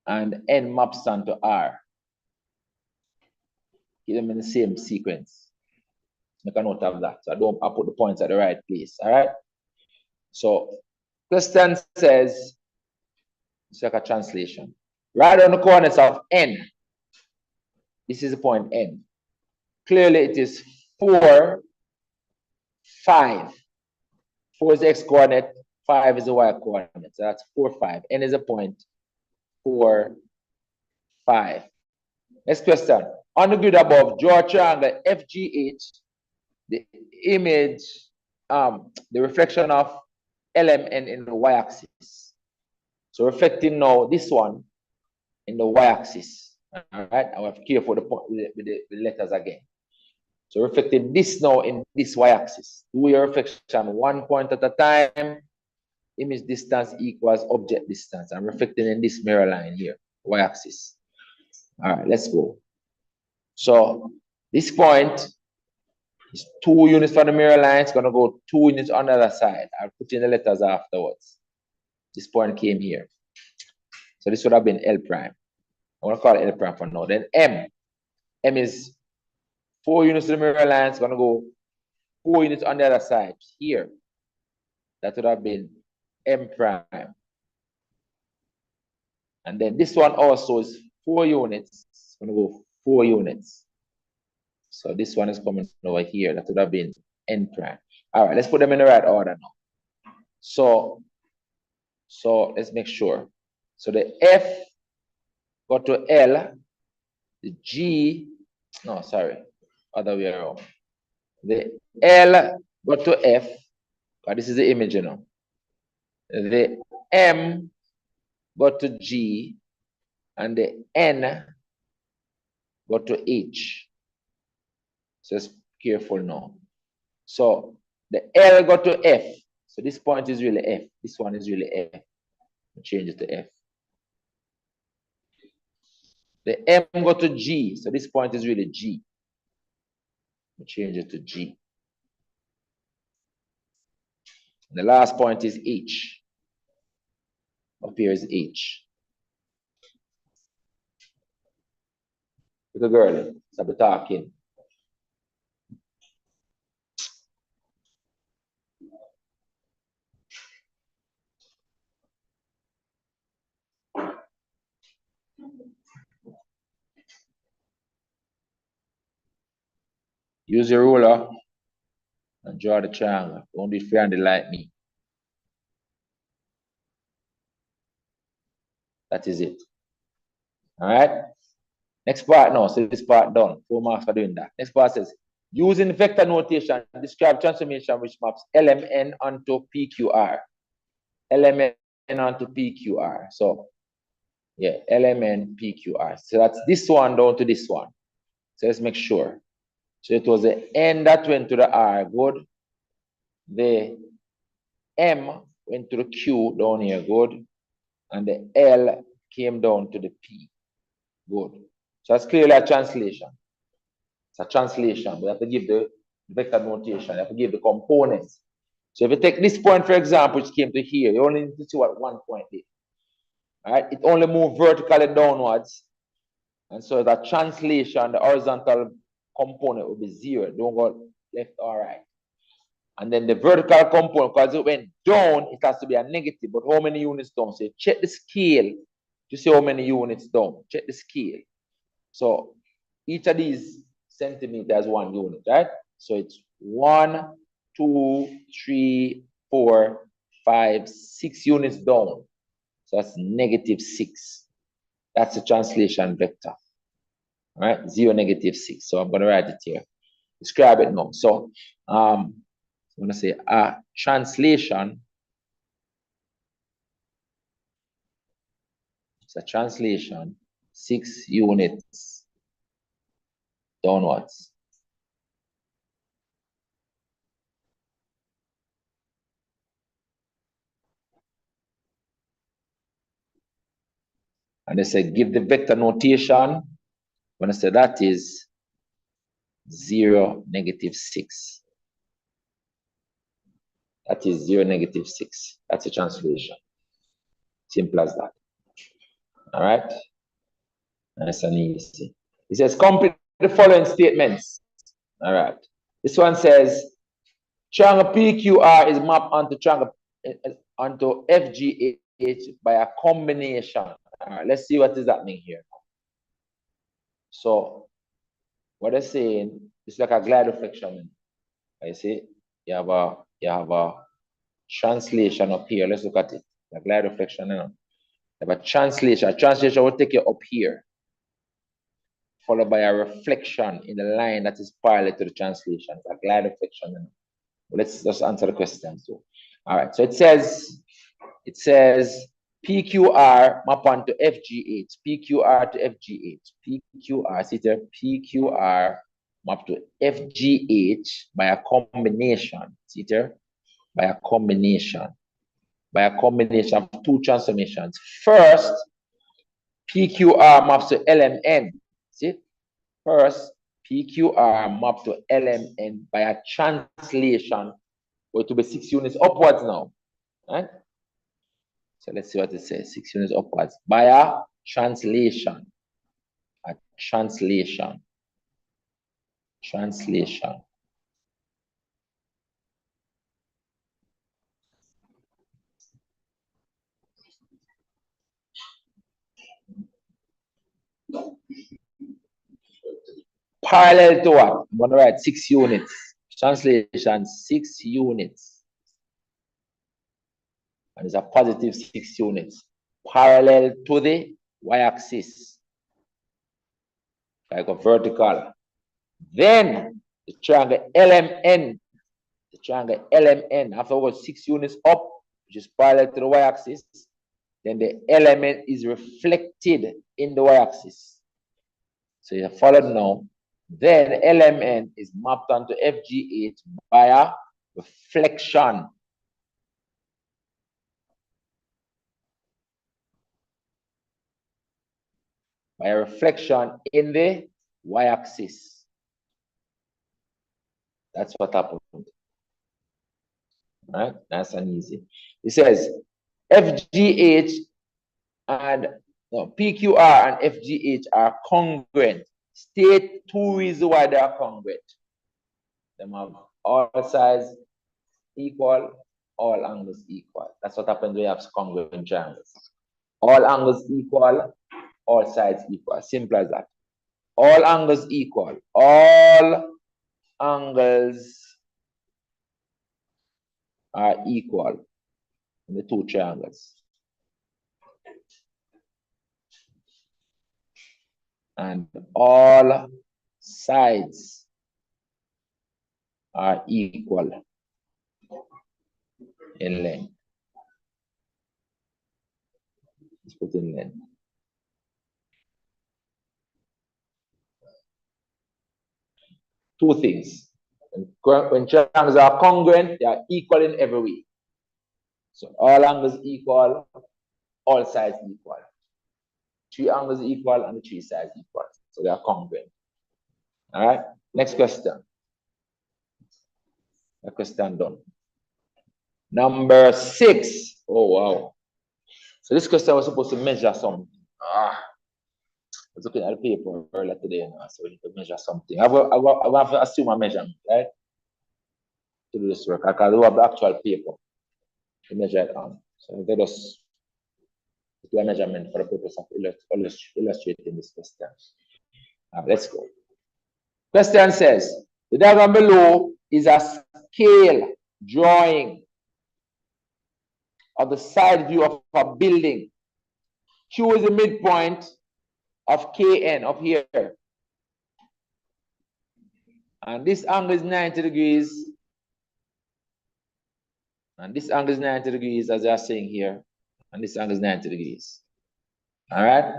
and N maps onto R. Keep them in the same sequence. Make a note of that. So I put the points at the right place. All right. So question says, it's like a translation. Write on the coordinates of N. This is the point N. Clearly it is 4, 5. 4 is the x coordinate, 5 is the y coordinate. So that's 4, 5. N is a point 4, 5. Next question. On the grid above, draw a triangle FGH. The image, the reflection of LMN in the y-axis. So reflecting now this one in the y-axis. All right, I have to care for with the letters again. So reflecting this now in this y-axis. Do your reflection 1 point at a time. Image distance equals object distance. I'm reflecting in this mirror line here, y-axis. All right, let's go. So this point is 2 units from the mirror line. It's going to go 2 units on the other side. I'll put in the letters afterwards. This point came here. So this would have been L prime. I want to call it L prime for now. Then M. M is 4 units to the mirror line. It's going to go 4 units on the other side here. That would have been M prime. And then this one also is 4 units. It's going to go 4 units. So this one is coming over here. That would have been N prime. All right, let's put them in the right order now. So let's make sure. So the F go to L, the G, no, sorry, other way around. The L go to F, but this is the image, you know. The M go to G, and the N go to H. So just careful now. So the L go to F. So this point is really F. This one is really F. Change it to F. The M go to G. So this point is really G. Change it to G. And the last point is H. Up here is H. Little girl, stop talking. Use your ruler and draw the triangle. Don't be friendly like me. That is it. All right. Next part now. So this part done. 4 marks for doing that. Next part says, using vector notation, describe transformation which maps LMN onto PQR. LMN onto PQR. So, yeah, LMN, PQR. So that's this one down to this one. So let's make sure. So it was the N that went to the R, good. The M went to the Q down here, good. And the L came down to the P, good. So that's clearly a translation. It's a translation. We have to give the vector notation. You have to give the components. So if you take this point, for example, which came to here, you only need to see what 1 point is. All right, it only moved vertically downwards. And so that translation, the horizontal component will be 0. Don't go left or right. And then the vertical component, because it went down, it has to be a negative. But how many units down? So check the scale to see how many units down. Check the scale. So each of these centimeters 1 unit, right? So it's 1, 2, 3, 4, 5, 6 units down. So that's -6. That's the translation vector. All right, 0, -6. So I'm going to write it here. Describe it now. So I'm going to say a translation It's a translation, 6 units downwards. And they say, give the vector notation. When I say that is 0, -6. That is 0, -6. That's a translation. Simple as that. All right. Nice and easy. It says, complete the following statements. All right. This one says, triangle PQR is mapped onto FGH by a combination. All right, let's see what is happening here. So, what they're saying, it's like a glide reflection. I see you have a translation up here. Let's look at it. A glide reflection. You have a translation. A translation will take you up here, followed by a reflection in the line that is parallel to the translation. It's a glide reflection. Let's just answer the question. So, all right. So it says PQR map onto FGH. PQR to FGH. PQR, see there, PQR map to FGH by a combination. See there? By a combination. By a combination of two transformations. First, PQR maps to LMN. See? First, PQR maps to LMN by a translation, or to be 6 units upwards now. Right? So let's see what it says. 6 units upwards. By a translation. A translation. Translation. Parallel to what? I'm going to write 6 units. Translation 6 units. And it's a positive 6 units. Parallel to the y-axis. Like a vertical. Then the triangle LMN. The triangle LMN, afterwards 6 units up, which is parallel to the y-axis. Then the element is reflected in the y-axis. So you followed now. Then LMN is mapped onto FGH by a reflection. By a reflection in the y-axis. That's what happened. Right? Nice and easy. It says FGH and PQR and FGH are congruent. State 2 reasons why they are congruent. They have all sides equal, all angles equal. That's what happens when you have congruent triangles. All angles equal, all sides equal. Simple as that. All angles equal. All angles are equal in the two triangles. And all sides are equal in length. Let's put in length. Two things. When triangles are congruent, they are equal in every way. So all angles equal, all sides equal. 3 angles equal and the 3 sides equal. So they are congruent. All right. Next question. That question done. Number 6. Oh wow. So this question was supposed to measure something. I was looking at the paper earlier today, so we need to measure something. I will have to assume a measurement, right? To do this work. I can do the actual paper to measure it on. So let us do a measurement for the purpose of illustrating this question. Let's go. Question says, the diagram below is a scale drawing of the side view of a building. Choose the midpoint of KN up here. And this angle is 90 degrees. And this angle is 90 degrees, as they are saying here. And this angle is 90 degrees. All right.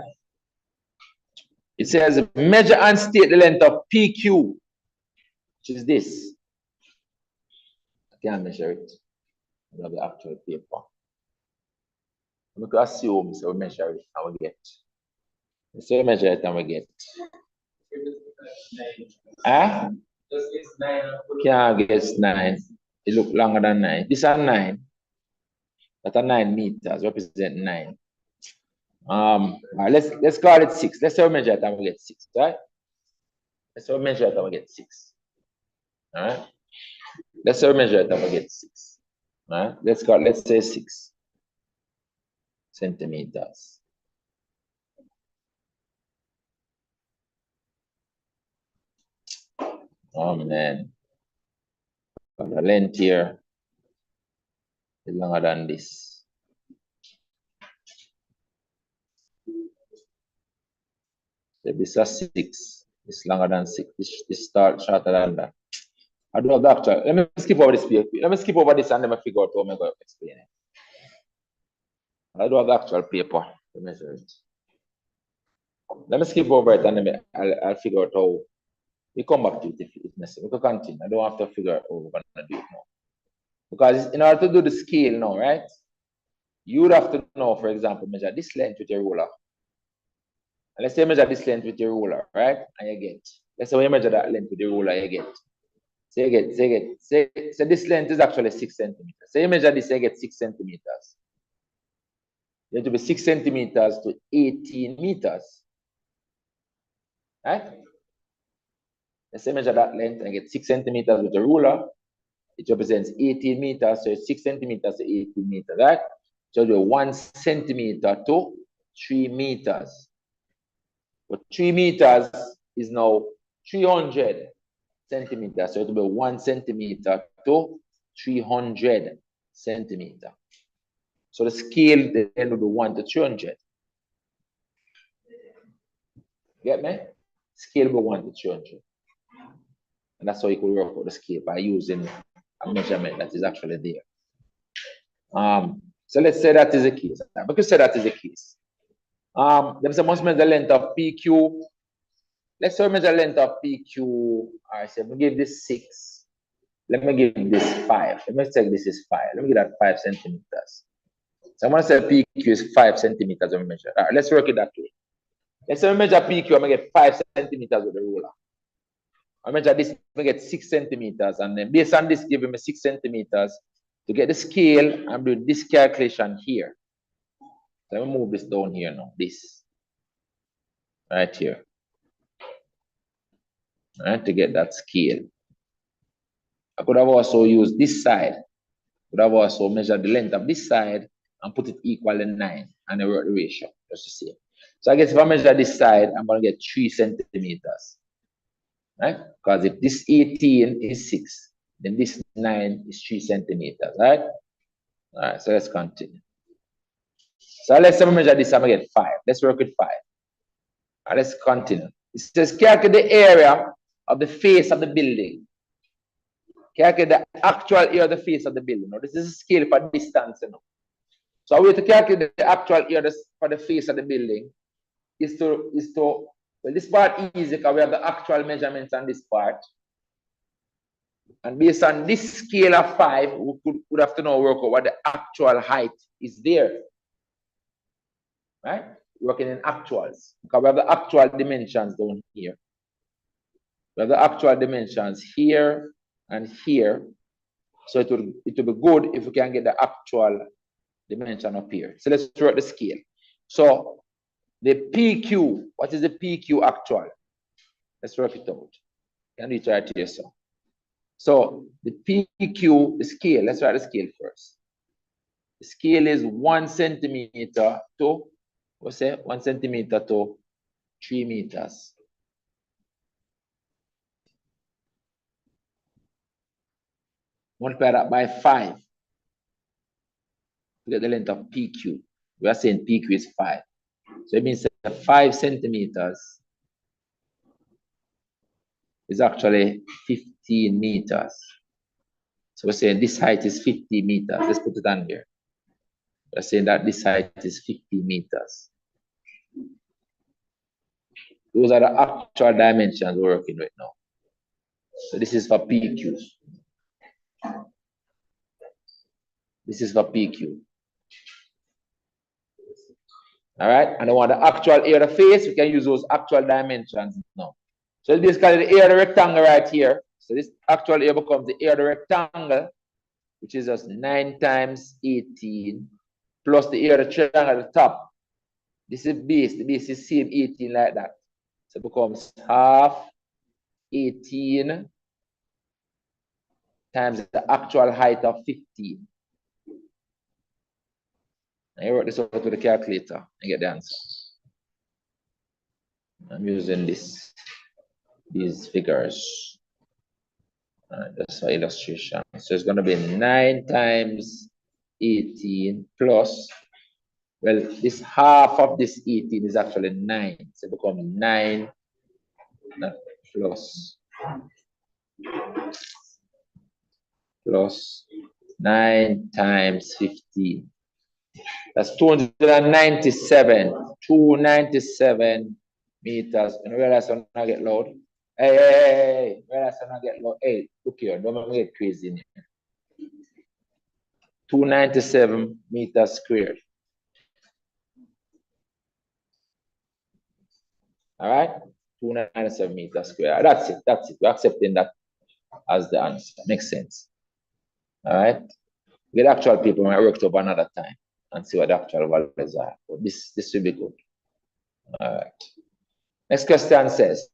It says measure and state the length of PQ, which is this. I can't measure it. I have the actual paper. We can assume, so we measure it and we get. So we measure it and we get. Huh? Can't guess 9. It look longer than 9. This are 9. That are 9 meters, represent 9. Right, let's call it 6. Let's say we measure it and we get 6, right? Let's say we measure it and we get 6. All right. Let's say we measure it and we get 6. All right. Let's say 6 centimeters. Oh man. The length here is longer than this. If this is 6, it's longer than 6. This start shorter than that. I do have the actual. Let me skip over this. Let me skip over this and then I figure out how I'm going to explain it. I do have the actual paper to measure it. Let me skip over it and then I'll figure out how. We come back to it if it's necessary. We can continue. I don't have to figure out how we're going to do it now. Because in order to do the scale now, right? You would have to know, for example, measure this length with your ruler. And let's say measure this length with your ruler, right? And you get. Let's say when you measure that length with your ruler, you get. So this length is actually 6 centimeters. So you measure this, you get 6 centimeters. You have to be 6 centimeters to 18 meters. Right? Let's say measure that length and get 6 centimeters with the ruler. It represents 18 meters, so it's 6 centimeters to 18 meters, right? So you 1 centimeter to 3 meters. But 3 meters is now 300 centimeters. So it will be 1 centimeter to 300 centimeters. So the scale then will be 1 to 300. Get me? Scale will be 1 to 300. And that's how you can work out the scale by using a measurement that is actually there. So let's say that is the case. We could say that is the case. Then say must measure the length of PQ. Let's say measure the length of PQ. All right, so we give this 6. Let me give this 5. Let me take this is 5. Let me give that 5 centimeters. So I'm going to say PQ is 5 centimeters of measure. All right, let's work it that way. Let's say we measure PQ, I'm going to get 5 centimeters with the ruler. I measure this, I get 6 centimeters, and then based on this, give me 6 centimeters to get the scale. I'm doing this calculation here. So let me move this down here now. This right here. All right, to get that scale. I could have also used this side. Could have also measured the length of this side and put it equal to 9 and I wrote the ratio just to see. So I guess if I measure this side, I'm going to get 3 centimeters. Right? Because if this 18 is 6, then this 9 is 3 centimeters, right? All right, so let's continue. So let's measure this, I'm going to get 5. Let's work with 5. All right, let's continue. It says calculate the area of the face of the building. Calculate the actual area of the face of the building. Now, this is a scale for distance. You know? So we have to calculate the actual area for the face of the building is to well, this part is easy because we have the actual measurements on this part. And based on this scale of 5, we would have to now work out what the actual height is there. Right? Working in actuals. Because we have the actual dimensions down here. We have the actual dimensions here and here. So it will be good if we can get the actual dimension up here. So let's work the scale. So the PQ, what is the PQ actual? Let's work it out. Can we try it here? So the PQ, the scale, let's write the scale first. The scale is 1 centimeter to, what's that? 1 centimeter to 3 meters. Multiply that by 5 to get the length of PQ. We are saying PQ is 5. So it means that 5 centimeters is actually 15 meters. So we're saying this height is 50 meters. Let's put it on here. We're saying that this height is 50 meters. Those are the actual dimensions we're working with now. So this is for PQ. This is for PQ. All right, and I want the actual area of the face. We can use those actual dimensions now. So basically the area of the rectangle right here. So this actual area becomes the area of the rectangle, which is just 9 times 18 plus the area of the triangle at the top. This is base. The base is same 18 like that. So it becomes half 18 times the actual height of 15. I work this out with the calculator and get the answer. I'm using these figures. Just for illustration. So it's going to be 9 times 18 plus, well, this half of this 18 is actually 9. So it becomes 9 plus 9 times 15. That's 297. 297 meters. And realize I'm not get loud. Hey, realize I'm not get loud. Hey, look here, don't make me get crazy in here. 297 meters squared. All right, 297 meters squared. That's it. That's it. We're accepting that as the answer. Makes sense. All right. Get actual people might work up another time and see what the actual values are. But this will be good. All right. Next question says,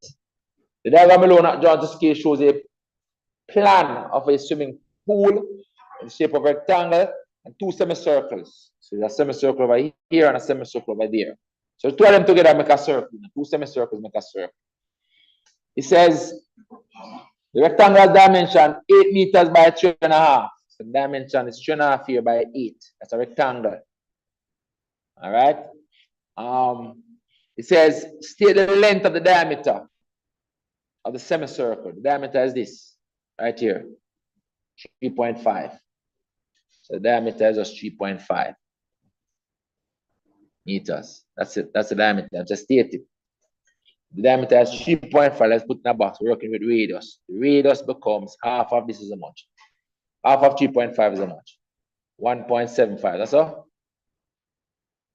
the diagram below not drawn to scale shows a plan of a swimming pool in the shape of a rectangle and 2 semicircles. So there's a semicircle over here and a semicircle over there. So 2 of them together make a circle. 2 semicircles make a circle. It says the rectangle dimension 8 meters by 3.5. So the dimension is 3.5 here by 8. That's a rectangle. All right. It says state the length of the diameter of the semicircle. The diameter is this right here, 3.5. So the diameter is just 3.5 meters. That's it. That's the diameter. Just state it. The diameter is 3.5. Let's put in a box. We're working with radius. The radius becomes half of this is how much? Half of 3.5 is how much? 1.75. That's all?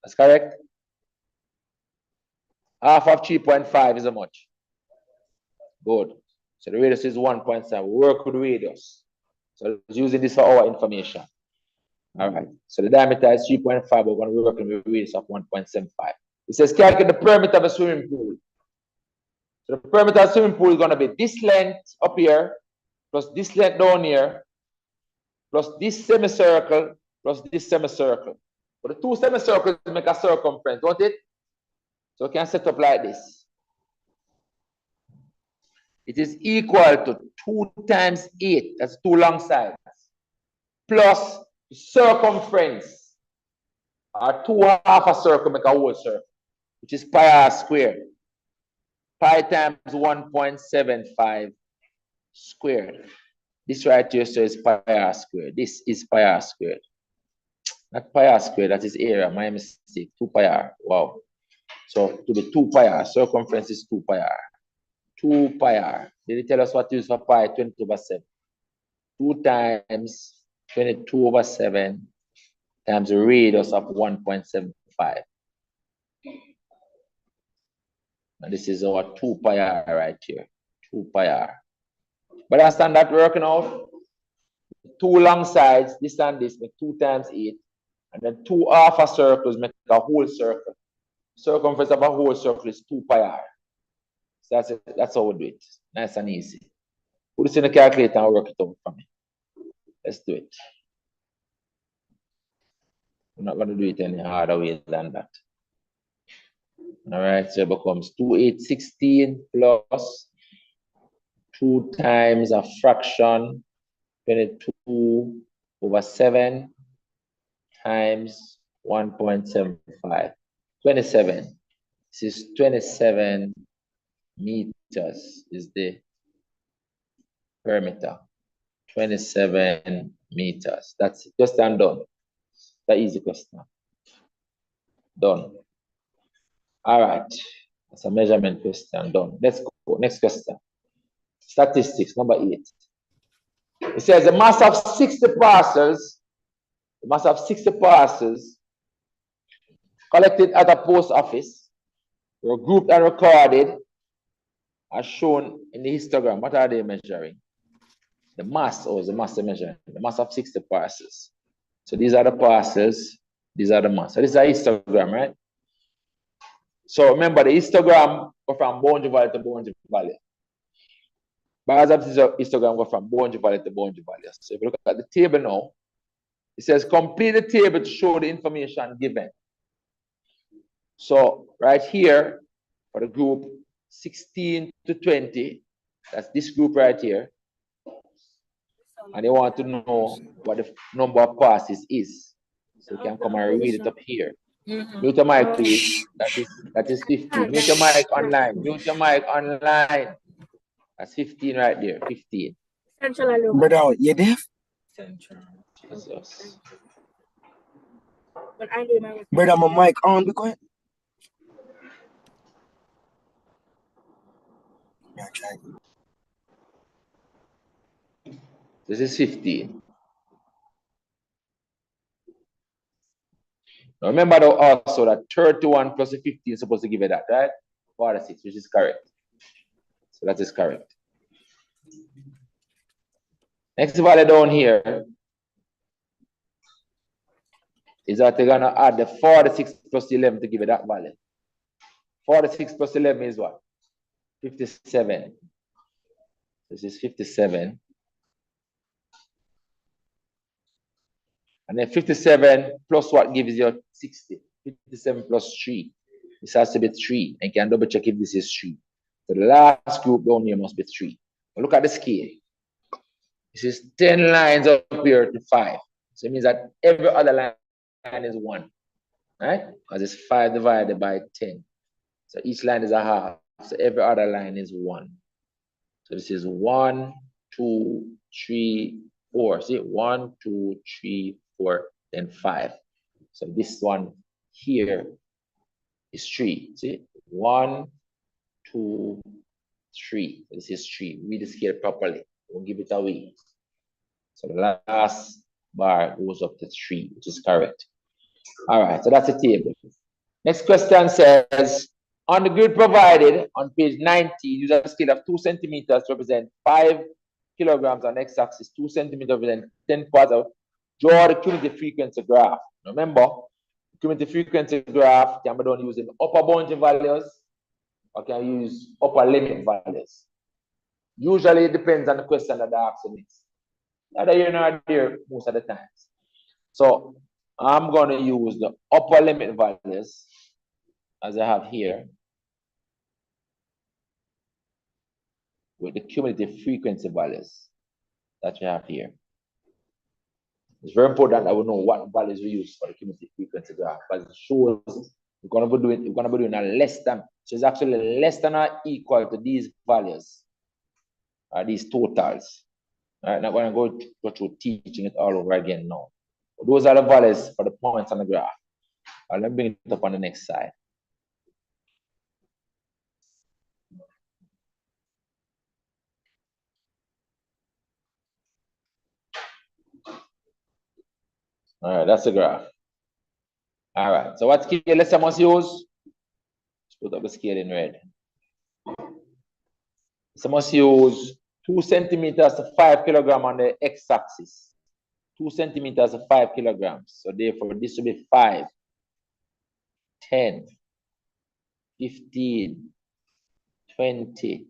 That's correct? Half of 3.5 is how much? Good. So the radius is 1.7. We work with radius. So using this for our information. All right. So the diameter is 3.5. We're going to be working with a radius of 1.75. It says calculate the perimeter of a swimming pool. So the perimeter of a swimming pool is going to be this length up here, plus this length down here, plus this semicircle, plus this semicircle. But the 2 semicircles make a circumference, don't it? So we can set up like this. It is equal to 2 times 8. That's 2 long sides. Plus circumference. Or 2 half a circle make a whole circle, which is pi r squared. Pi times 1.75 squared. This right here so is pi r squared. This is pi r squared. Not pi r squared, that is area. My mistake. 2 pi r. Wow. So to be 2 pi r, circumference is 2 pi r. 2 pi r. Did it tell us what to use for pi? 22 over 7. 2 times 22 over 7 times the radius of 1.75. And this is our 2 pi r right here. 2 pi r. But understand that working out? 2 long sides, this and this, make 2 times 8. And then 2 half a circles make a whole circle. Circumference of a whole circle is 2 pi r. So that's it. That's how we do it. Nice and easy. Put this in the calculator and work it out for me. Let's do it. We're not going to do it any harder way than that. All right, so it becomes 2/816 plus 2 times a fraction, 22 over 7 times 1.75. 27. This is 27 meters is the perimeter. 27 meters. That's it. Just done. That easy question. Done. All right. That's a measurement question done. Let's go. Next question. Statistics, number 8. It says the mass of 60 parcels, collected at a post office were grouped and recorded as shown in the histogram. What are they measuring? The mass, or the mass they're measuring? The mass of 60 parcels. So these are the parcels, these are the mass. So this is a histogram, right? So remember, the histogram go from boundary value to boundary value. Bars of histogram go from boundary value to boundary value. So if you look at the table now, it says complete the table to show the information given. So right here, for the group 16 to 20, that's this group right here. And they want to know what the number of passes is. So you can come and read it up here. Mute your mic, please. That is 15. Mute your mic online. Mute your mic online. That's 15 right there. 15. Brother, you deaf? Jesus. Brother, my mic on, be quiet. This is 15. Now remember though also that 31 plus the 15 is supposed to give you that, right? 46, which is correct. So that is correct. Next value down here is that they're going to add the 46 plus 11 to give you that value. 46 plus 11 is what? 57. This is 57. And then 57 plus what gives you 60? 57 plus 3. This has to be 3. And you can double check if this is 3. So the last group down here must be 3. But look at the scale. This is 10 lines up here to 5. So it means that every other line is 1. Right? Because it's 5 divided by 10. So each line is a half. So every other line is 1. So this is 1, 2, 3, 4. See? 1, 2, 3, 4, then 5. So this one here is 3. See? 1, 2, 3. This is 3. Read the scale properly. Don't give it away. So the last bar goes up to 3, which is correct. All right, so that's the table. Next question says, on the grid provided on page 90, use a scale of 2 centimeters to represent 5 kilograms on x-axis, 2 centimeters represent 10 parts of. Draw the cumulative frequency graph. Remember, cumulative frequency graph can be done using upper boundary values or can use upper limit values. Usually it depends on the question that the answer is. Either you're not there most of the times. So I'm going to use the upper limit values as I have here with the cumulative frequency values that you have here. It's very important that we know what values we use for the cumulative frequency graph, because it shows we're going to be doing a less than, so it's actually less than or equal to these values, these totals. All right, not going to go through teaching it all over again now. Those are the values for the points on the graph. Let me bring it up on the next side. All right, that's the graph. All right, so what scale let's say must use? Let's put up the scale in red. So must use 2 centimeters to 5 kilograms on the x-axis. 2 centimeters to 5 kilograms. So therefore, this will be 5, 10, 15, 20,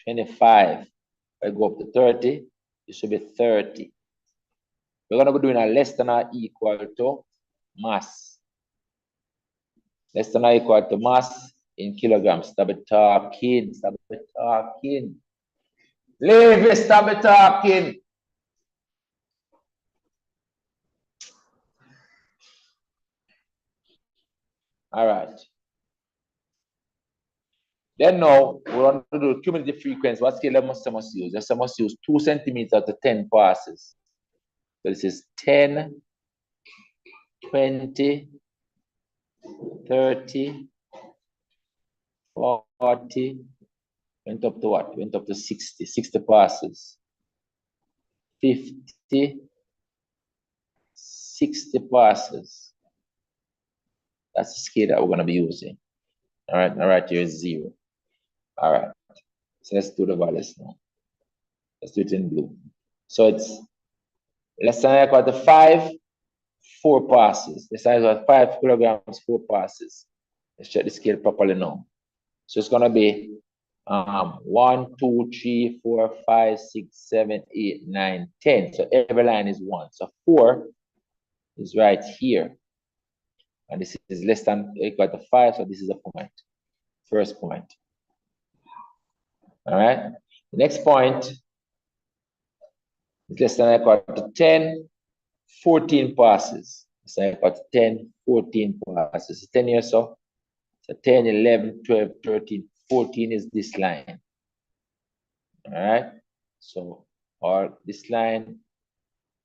25. If I go up to 30, this should be 30. We're going to be doing a less than or equal to mass. Less than or equal to mass in kilograms. Stop it talking. Stop it talking. Leave it. Stop it talking. All right. Then now we want to do cumulative frequency. What scale must use? Just must use 2 centimeters to 10 passes. So this is 10, 20, 30, 40, went up to what? Went up to 60, 60 passes. 50, 60 passes. That's the scale that we're going to be using. All right, here is 0. All right, so let's do the values now. Let's do it in blue. So it's less than or equal to 5, 4 passes. Less than or equal to 5 kilograms, 4 passes. Let's check the scale properly now. So it's going to be 1, 2, 3, 4, 5, 6, 7, 8, 9, 10. So every line is 1. So 4 is right here. And this is less than or equal to 5. So this is a point. First point. All right. The next point is less than or equal to 10, 14 passes. Less than or equal to 10, 14 passes. 10 here, so 10, 11, 12, 13, 14 is this line. All right. So, or this line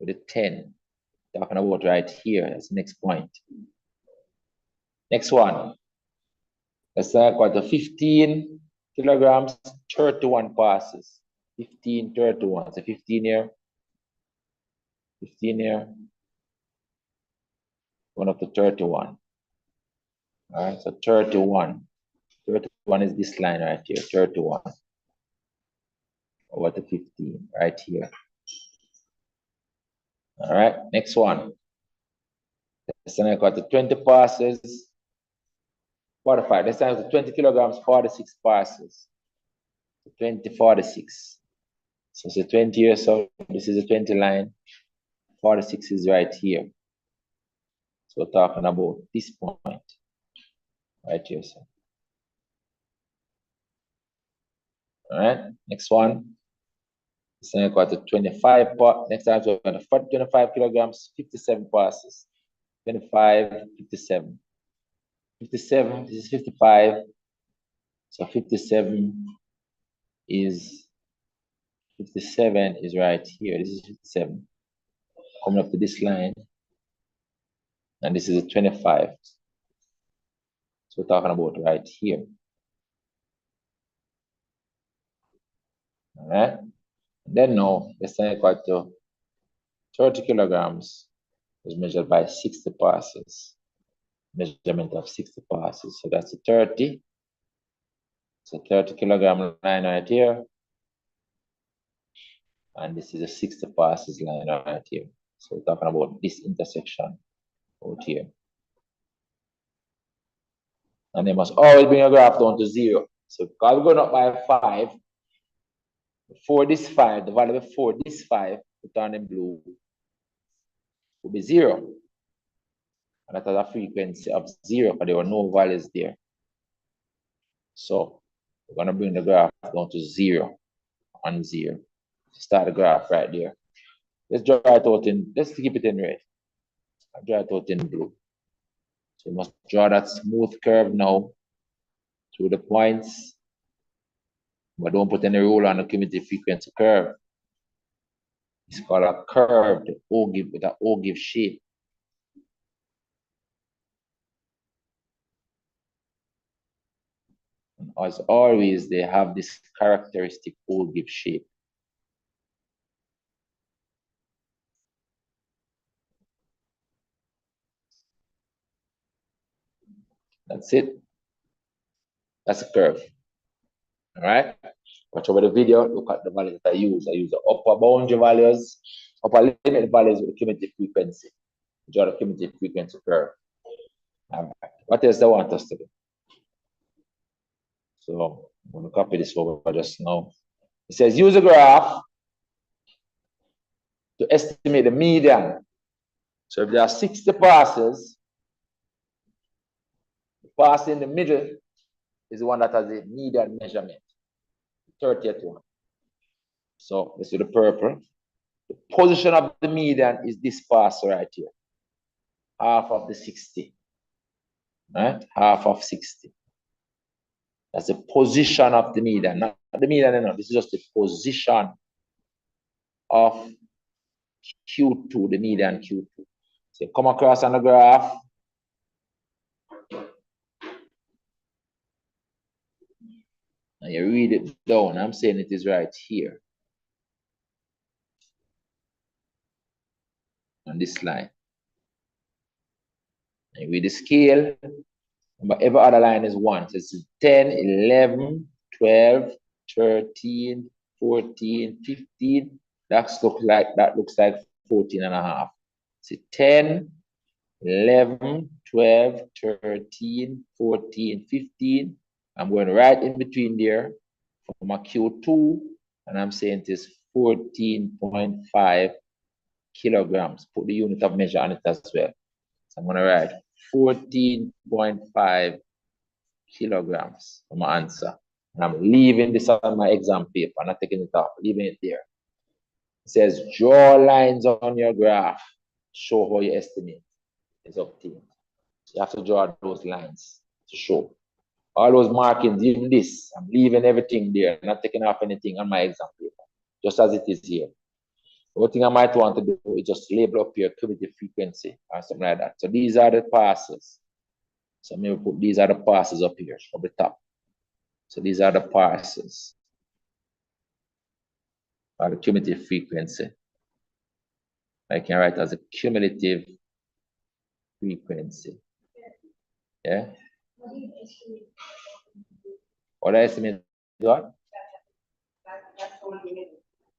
with a 10. Talking about right here. That's the next point. Next one. Let's say equal to 15 kilograms, 31 passes. 15, 31. So 15 here. 15 here. Going up to 31. All right. So 31. 31 is this line right here. 31. Over to 15 right here. All right. Next one. Let's say equal to 20 passes. 45. Let's say 20 kilograms, 46 passes. 20, 46. So it's a 20 here, so this is a 20 line. 46 is right here. So we're talking about this point. Right here, so. All right, next one. It's equal to 25. Next time, we're going to 25 kilograms, 57 passes. 25, 57. 57, this is 55. So 57 is right here. This is 57. Coming up to this line. And this is a 25. So we're talking about right here. All right. Then now, let's say equal to 30 kilograms is measured by 60 passes. Measurement of 60 passes. So that's a 30. So 30 kilogram line right here. And this is a 60 passes line right here. So we're talking about this intersection out here. And they must always bring a graph down to 0. So because we're going up by 5, before this 5, the value before this 5, put on in blue, will be 0. And that has a frequency of 0, but there were no values there. So we're going to bring the graph down to 0 on 0. Start the graph right there. Let's draw it out in, let's keep it in red. I'll draw it out in blue. So we must draw that smooth curve now through the points. But don't put any rule on the cumulative frequency curve. It's called a curved ogive with an ogive shape. And as always, they have this characteristic ogive shape. That's it. That's a curve. All right. Watch over the video. Look at the values that I use. I use the upper boundary values, upper limit values with the cumulative frequency. Draw the cumulative frequency curve. All right. What else do I want us to do? So I'm going to copy this over just now. It says use a graph to estimate the median. So if there are 60 passes, the pass in the middle is the one that has a median measurement, 30th one. So let's do the purple. The position of the median is this pass right here. Half of the 60. Right? Half of 60. That's the position of the median. Not the median, no. This is just the position of Q2, the median Q2. So come across on the graph. you read it down. I'm saying it is right here on this line. And read the scale, but every other line is 1. So it's 10, 11, 12, 13, 14, 15. That looks like 14 and a half. So 10, 11, 12, 13, 14, 15. I'm going right in between there for my Q2, and I'm saying it is 14.5 kilograms. Put the unit of measure on it as well. So I'm going to write 14.5 kilograms for my answer. And I'm leaving this on my exam paper. I'm not taking it off, leaving it there. It says, draw lines on your graph. Show how you estimate is obtained. So you have to draw those lines to show. All those markings, even this, I'm leaving everything there, not taking off anything on my exam paper, just as it is here. The only thing I might want to do is just label up here cumulative frequency or something like that. So these are the passes. So maybe put these are the passes up here from the top. So these are the passes or the cumulative frequency. I can write as a cumulative frequency. Yeah. What I estimate what?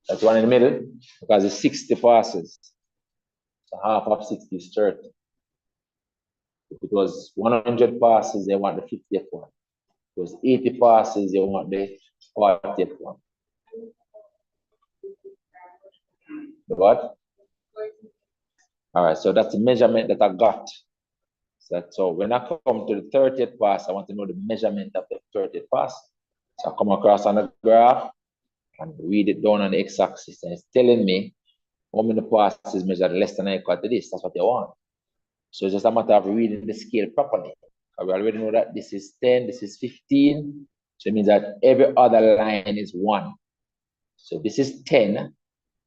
That's one in the middle because it's 60 passes. So half of 60 is 30. If it was 100 passes, they want the 50th one. If it was 80 passes, they want the 40th one. The what? All right, so that's the measurement that I got. So when I come to the 30th pass, I want to know the measurement of the 30th pass. So I come across on the graph and read it down on the x-axis, and it's telling me how many passes measured less than or equal to this. That's what they want. So it's just a matter of reading the scale properly. We already know that this is 10, this is 15. So it means that every other line is 1. So this is 10,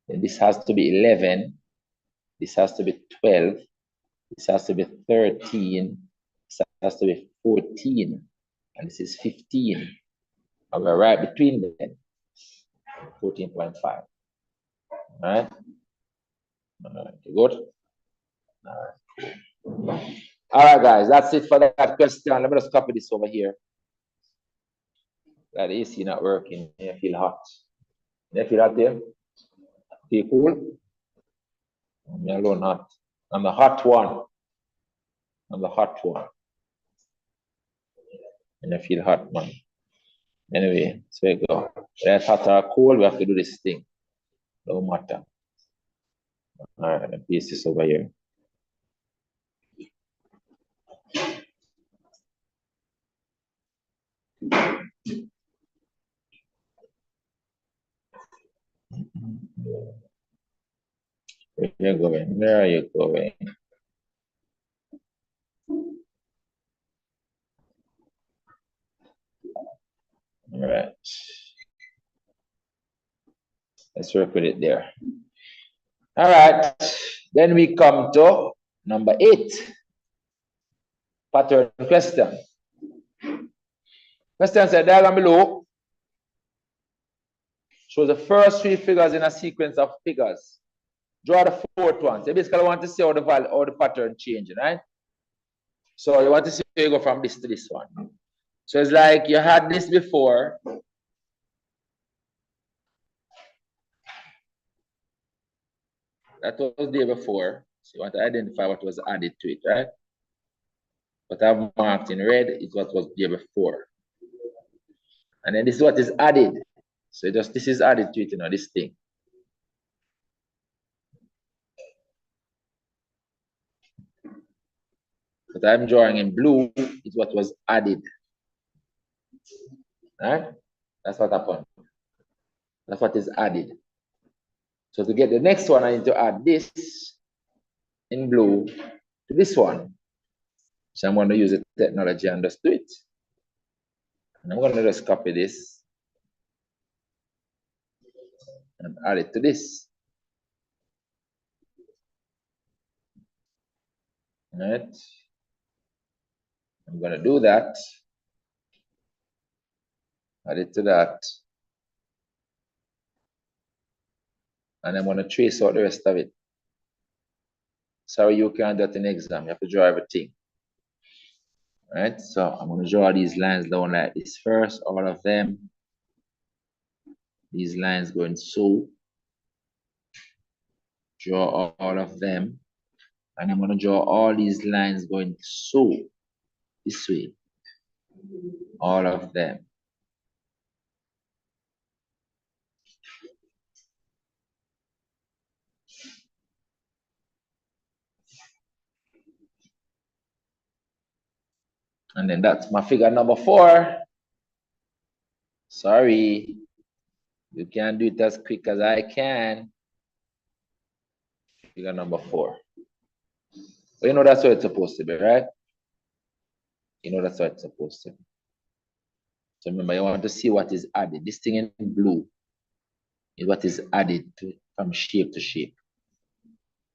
and this has to be 11, this has to be 12, this has to be 13, this has to be 14, and this is 15. And we're right between them, 14.5. All right? All right, good? All right, cool. All right, guys, that's it for that question. Let me just copy this over here. That AC not working. You feel hot. You feel hot there? Feel cool? Me alone hot. I'm the hot one. I'm the hot one. And I feel hot, man. Anyway, so we go. Whether it's hot or cold, we have to do this thing. No matter. All right, let me paste this over here. Where are you going? Where are you going? All right. Let's work with it there. All right. Then we come to number 8. Pattern question. Question said, diagram below shows the first 3 figures in a sequence of figures. Draw the 4th one. So you basically want to see how the pattern changing, right? So you want to see how you go from this to this one. So it's like you had this before. That was there before. So you want to identify what was added to it, right? What I've marked in red is what was there before. And then this is what is added. So just this is added to it, you know, this thing. What I'm drawing in blue is what was added. Right? That's what happened. That's what is added. So to get the next one, I need to add this in blue to this one. So I'm going to use the technology and just do it. And I'm going to just copy this and add it to this. All right. I'm going to do that. Add it to that. And I'm going to trace out the rest of it. Sorry, you can't do that in exam. You have to draw everything. Right? So I'm going to draw these lines down like this first, all of them. These lines going so. Draw all of them. And I'm going to draw all these lines going so. This way. All of them. And then that's my figure number 4. Sorry. You can't do it as quick as I can. Figure number 4. But you know that's what it's supposed to be, right? You know that's what it's supposed to be. So remember, you want to see what is added. This thing in blue is what is added from shape to shape.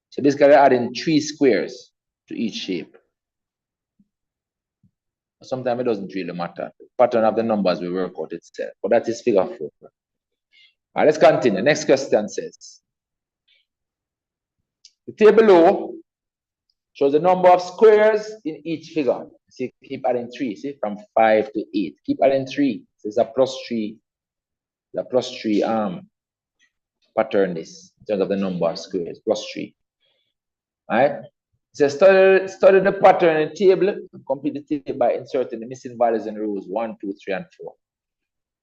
So basically, we're adding 3 squares to each shape. Sometimes it doesn't really matter. The pattern of the numbers will work out itself. But that is figure 4. All right, let's continue. Next question says, the table below shows the number of squares in each figure. See, keep adding 3. See, from 5 to 8. Keep adding 3. So it's a +3. The +3 pattern this in terms of the number of squares. +3. All right. So study the pattern in the table and complete the table by inserting the missing values in rows 1, 2, 3, and 4.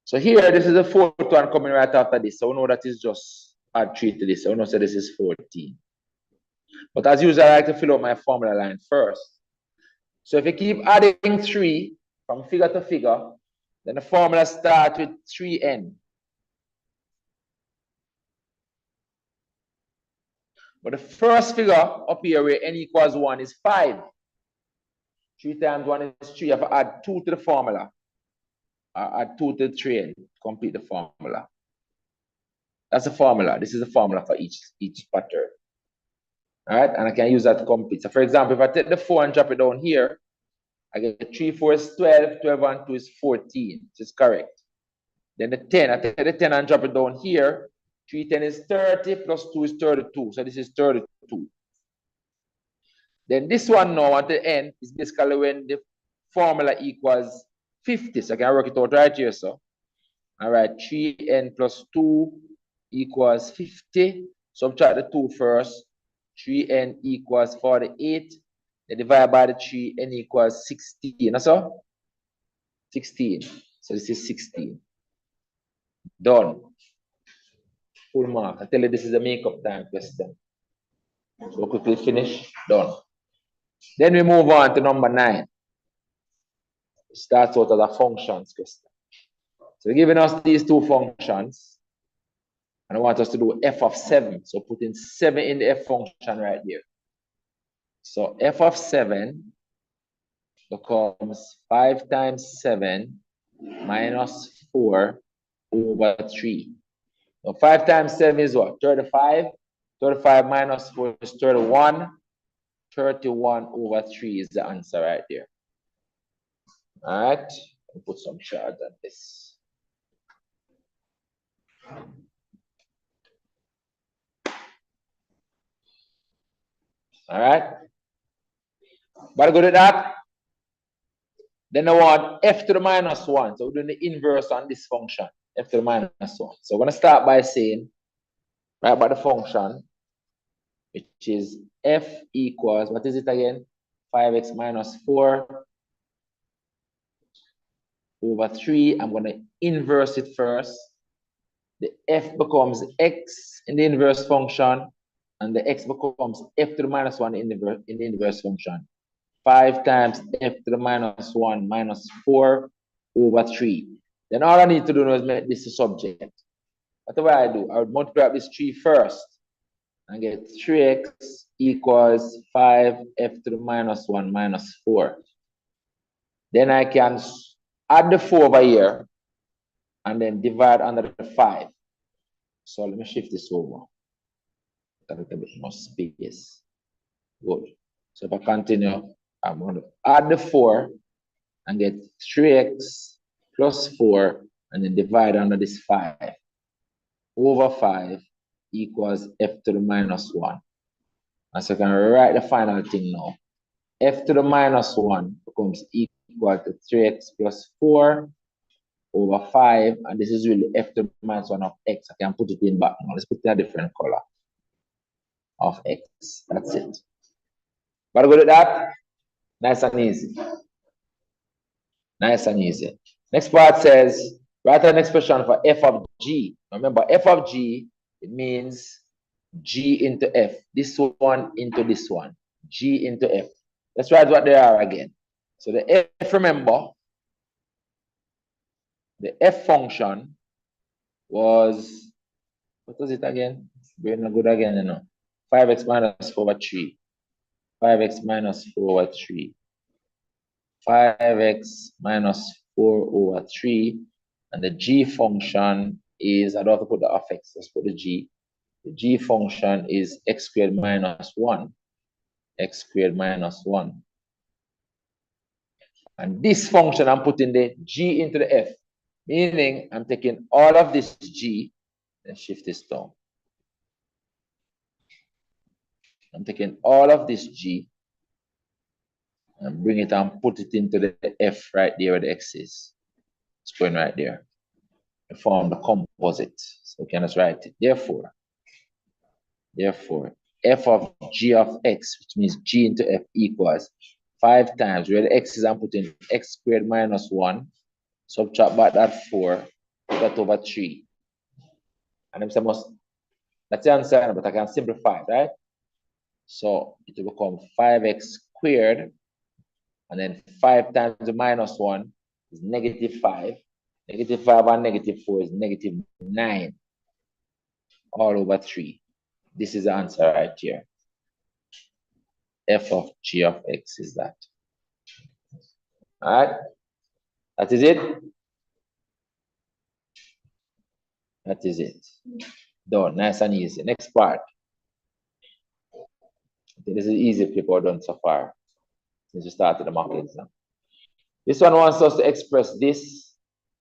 So here, this is the 4th one coming right after this. So we know that is just add 3 to this. So we know so this is 14. But as usual, I like to fill out my formula line first. So if you keep adding 3 from figure to figure, then the formula starts with 3n. But the first figure up here where n equals 1 is 5. 3 times 1 is 3. You have to add 2 to the formula. Add 2 to the 3n. Complete the formula. That's the formula. This is the formula for each pattern. All right, and I can use that to complete. So for example, if I take the 4 and drop it down here, I get 3, 4 is 12, 12 and 2 is 14, which is correct. Then the 10, I take the 10 and drop it down here. 3, 10 is 30, plus 2 is 32. So this is 32. Then this one now at the end is basically when the formula equals 50. So I can work it out right here. So, all right, 3n plus 2 equals 50. Subtract the 2 first. 3n equals 48. Then divide by the 3, n equals 16. That's all? 16. So this is 16. Done. Full mark. I tell you, this is a makeup time question. So quickly finish. Done. Then we move on to number 9. It starts out as a functions question. So they're giving us these 2 functions. And I want us to do f of 7. So put in 7 in the f function right there. So f of 7 becomes 5 times 7 minus 4 over 3. Now 5 times 7 is what? 35. 35 minus 4 is 31. 31 over 3 is the answer right there. All right. I'll put some charts on this. All right. But good at that. Then I want f to the minus 1. So we're doing the inverse on this function, f to the minus 1. So we're going to start by saying, right, about the function, which is f equals, what is it again? 5x minus 4 over 3. I'm going to inverse it first. The f becomes x in the inverse function, and the x becomes f to the minus 1 in the inverse function. 5 times f to the minus 1 minus 4 over 3. Then all I need to do is make this a subject. What do I do? I would multiply this 3 first and get 3x equals 5f to the minus 1 minus 4. Then I can add the 4 over here and then divide under the 5. So let me shift this over. Got a little bit more space. Good. So if I continue, I'm going to add the 4 and get 3x plus 4 and then divide under this 5 over 5 equals f to the minus 1. And so I can write the final thing now. F to the minus 1 becomes equal to 3x plus 4 over 5, and this is really f to the minus 1 of x. I can put it in back now. Let's put it in a different color of x. That's it. But good at that? Nice and easy. Nice and easy. Next part says, write an expression for f of g. Remember, f of g, it means g into f. This one into this one. G into f. Let's write what they are again. So the f, remember, the f function was, what was it again? We're not good again, you know. 5x minus 4 over 3. 5x minus 4 over 3. 5x minus 4 over 3. And the g function is, I don't have to put the of x, let's put the g. The g function is x squared minus 1. X squared minus 1. And this function, I'm putting the g into the f, meaning I'm taking all of this g and shift this down. I'm taking all of this g and bring it and put it into the f right there where the x is. It's going right there. I form the composite. So we can just write it. Therefore, f of g of x, which means g into f, equals 5 times, where the x is, I'm putting x squared minus 1, subtract back that 4, that over 3. And I'm saying that's the answer, but I can simplify it, right? So it will become 5x squared, and then 5 times the minus 1 is negative 5. Negative 5 and negative 4 is negative 9, all over 3. This is the answer right here. F of g of x is that. All right, that is it. That is it. Done, nice and easy. Next part. This is easy if people are done so far since you started the mock exam. This one wants us to express this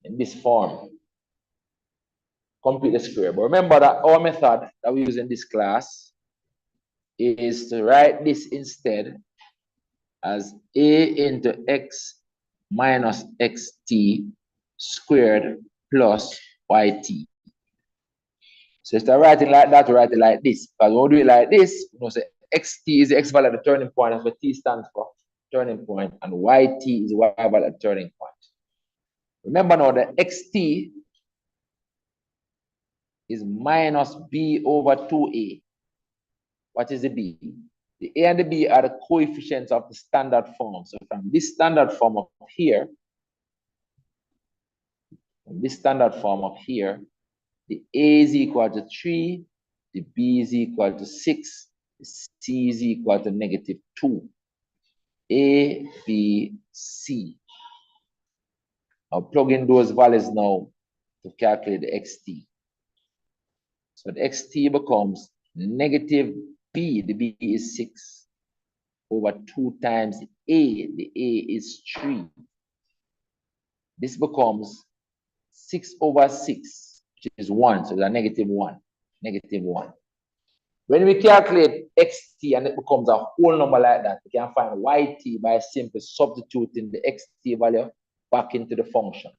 in this form. Complete the square. But remember that our method that we use in this class is to write this instead as a into x minus xt squared plus yt. So instead of writing like that, we write it like this. Because when we do it like this, we know say xt is the x value at the turning point, that's what t stands for, turning point, and yt is y value at the turning point. Remember now that xt is minus b over 2a. What is the b? The a and the b are the coefficients of the standard form. So from this standard form up here, the a is equal to 3, the b is equal to 6, the c is equal to negative 2. A, B, C. I'll plug in those values now to calculate the xt. So the xt becomes negative b, the b is 6, over 2 times a, the a is 3. This becomes 6 over 6, which is 1, so that's negative 1, negative 1. When we calculate xt and it becomes a whole number like that, we can find yt by simply substituting the xt value back into the function.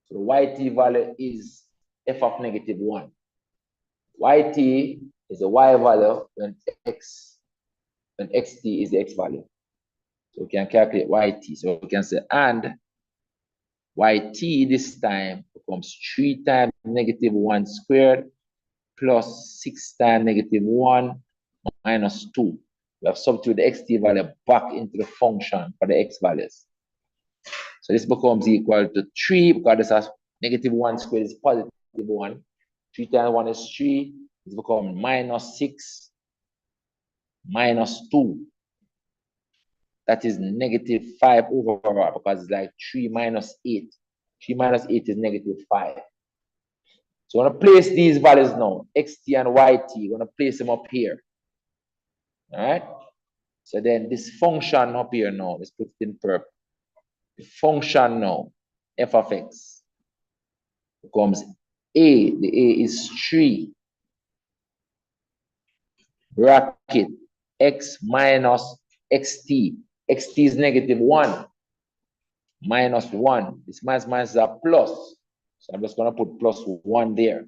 So the yt value is f of negative 1. Yt is the y value when xt is the x value. So we can calculate yt. So we can say, and yt this time becomes 3 times negative 1 squared plus 6 times negative 1 minus 2. We have substituted the xt value back into the function for the x values. So this becomes equal to 3, because this has negative 1 squared is positive 1. 3 times 1 is 3. It's become minus 6 minus 2. That is negative 5 overall, because it's like 3 minus 8. 3 minus 8 is negative 5. So I'm going to place these values now, xt and yt. We're going to place them up here. All right? So then this function up here now, let's put it in purple. The function now, f of x, becomes A. The A is 3. Bracket x minus xt. Xt is negative 1. Minus 1. This minus is a plus. So I'm just going to put plus 1 there.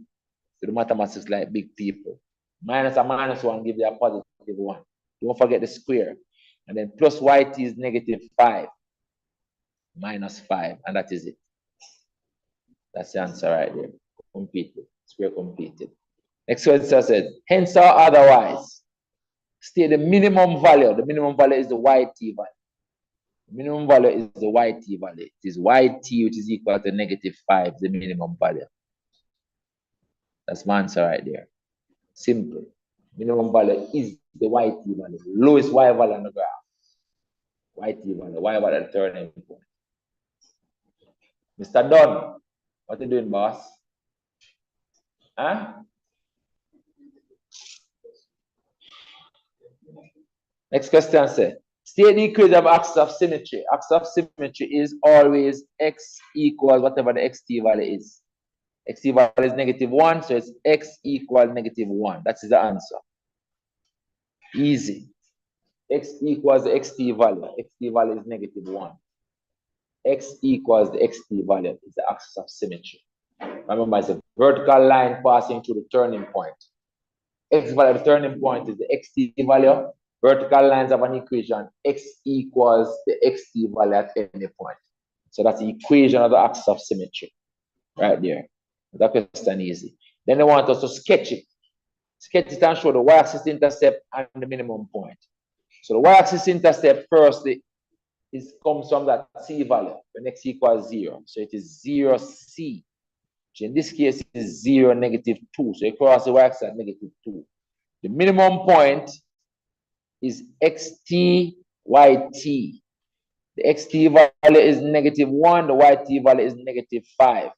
So the mathematics like big people. Minus a minus 1 gives you a positive 1. Don't forget the square. And then plus yt is negative 5. Minus 5. And that is it. That's the answer right there. Completed. Square completed. Next question says, hence or otherwise, state the minimum value. The minimum value is the yt value. The minimum value is the yt value. It is yt, which is equal to negative 5, the minimum value. That's my answer right there. Simple. Minimum value is the yt value. Lowest y value on the graph. Yt value. Y value at the turning point. Mr. Dunn, what are you doing, boss? Huh? Next question says, state the equation of axis of symmetry. Axis of symmetry is always x equals whatever the xt value is. Xt value is negative 1, so it's x equals negative 1. That is the answer. Easy. X equals the xt value. Xt value is negative 1. X equals the xt value is the axis of symmetry. Remember, it's a vertical line passing through the turning point. X value of the turning point is the xt value. Vertical lines of an equation, x equals the xt value at any point. So that's the equation of the axis of symmetry. Right there. That question easy. Then they want us to sketch it. Sketch it and show the y-axis intercept and the minimum point. So the y-axis intercept firstly comes from that c value when x equals 0. So it is 0c, which in this case is 0, negative 2. So you cross the y-axis at negative 2. The minimum point is xt, yt. The xt value is negative 1, the yt value is negative 5.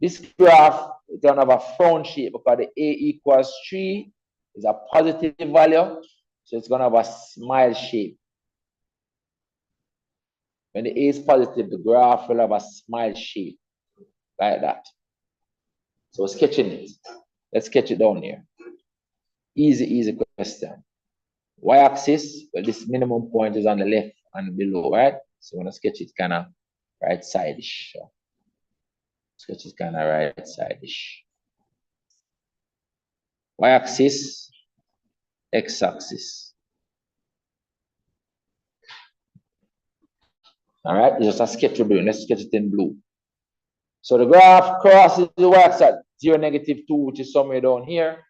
This graph is going to have a frown shape because the a equals 3 is a positive value, so it's going to have a smile shape. When the a is positive, the graph will have a smile shape like that. So sketching it. Let's sketch it down here. Easy question. Y-axis, well, this minimum point is on the left and below, right? So I'm going to sketch it kind of right side-ish. So sketch it kind of right side-ish. Y-axis, x-axis. All right, it's just a sketch we're doing. Let's sketch it in blue. So the graph crosses the y-axis at 0, negative 2, which is somewhere down here.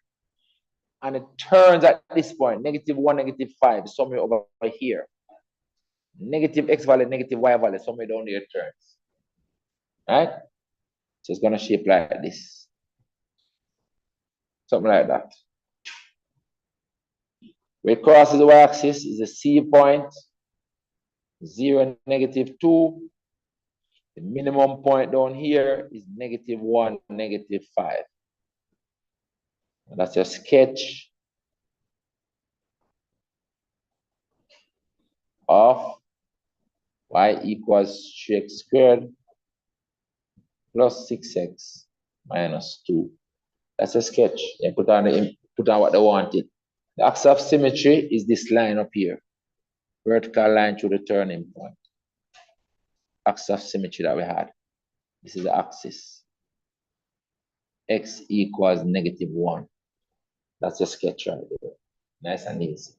And it turns at this point, negative 1, negative 5, somewhere over here. Negative x value, negative y value, somewhere down here it turns. Right? So it's going to shape like this. Something like that. Where it crosses the y-axis is a C point, 0, negative 2. The minimum point down here is negative 1, negative 5. And that's your sketch of y equals 3x squared plus 6x minus 2. That's a sketch. They put on what they wanted. The axis of symmetry is this line up here. Vertical line through the turning point. Axis of symmetry that we had. This is the axis. X equals negative 1. That's your sketch right there. Nice and easy.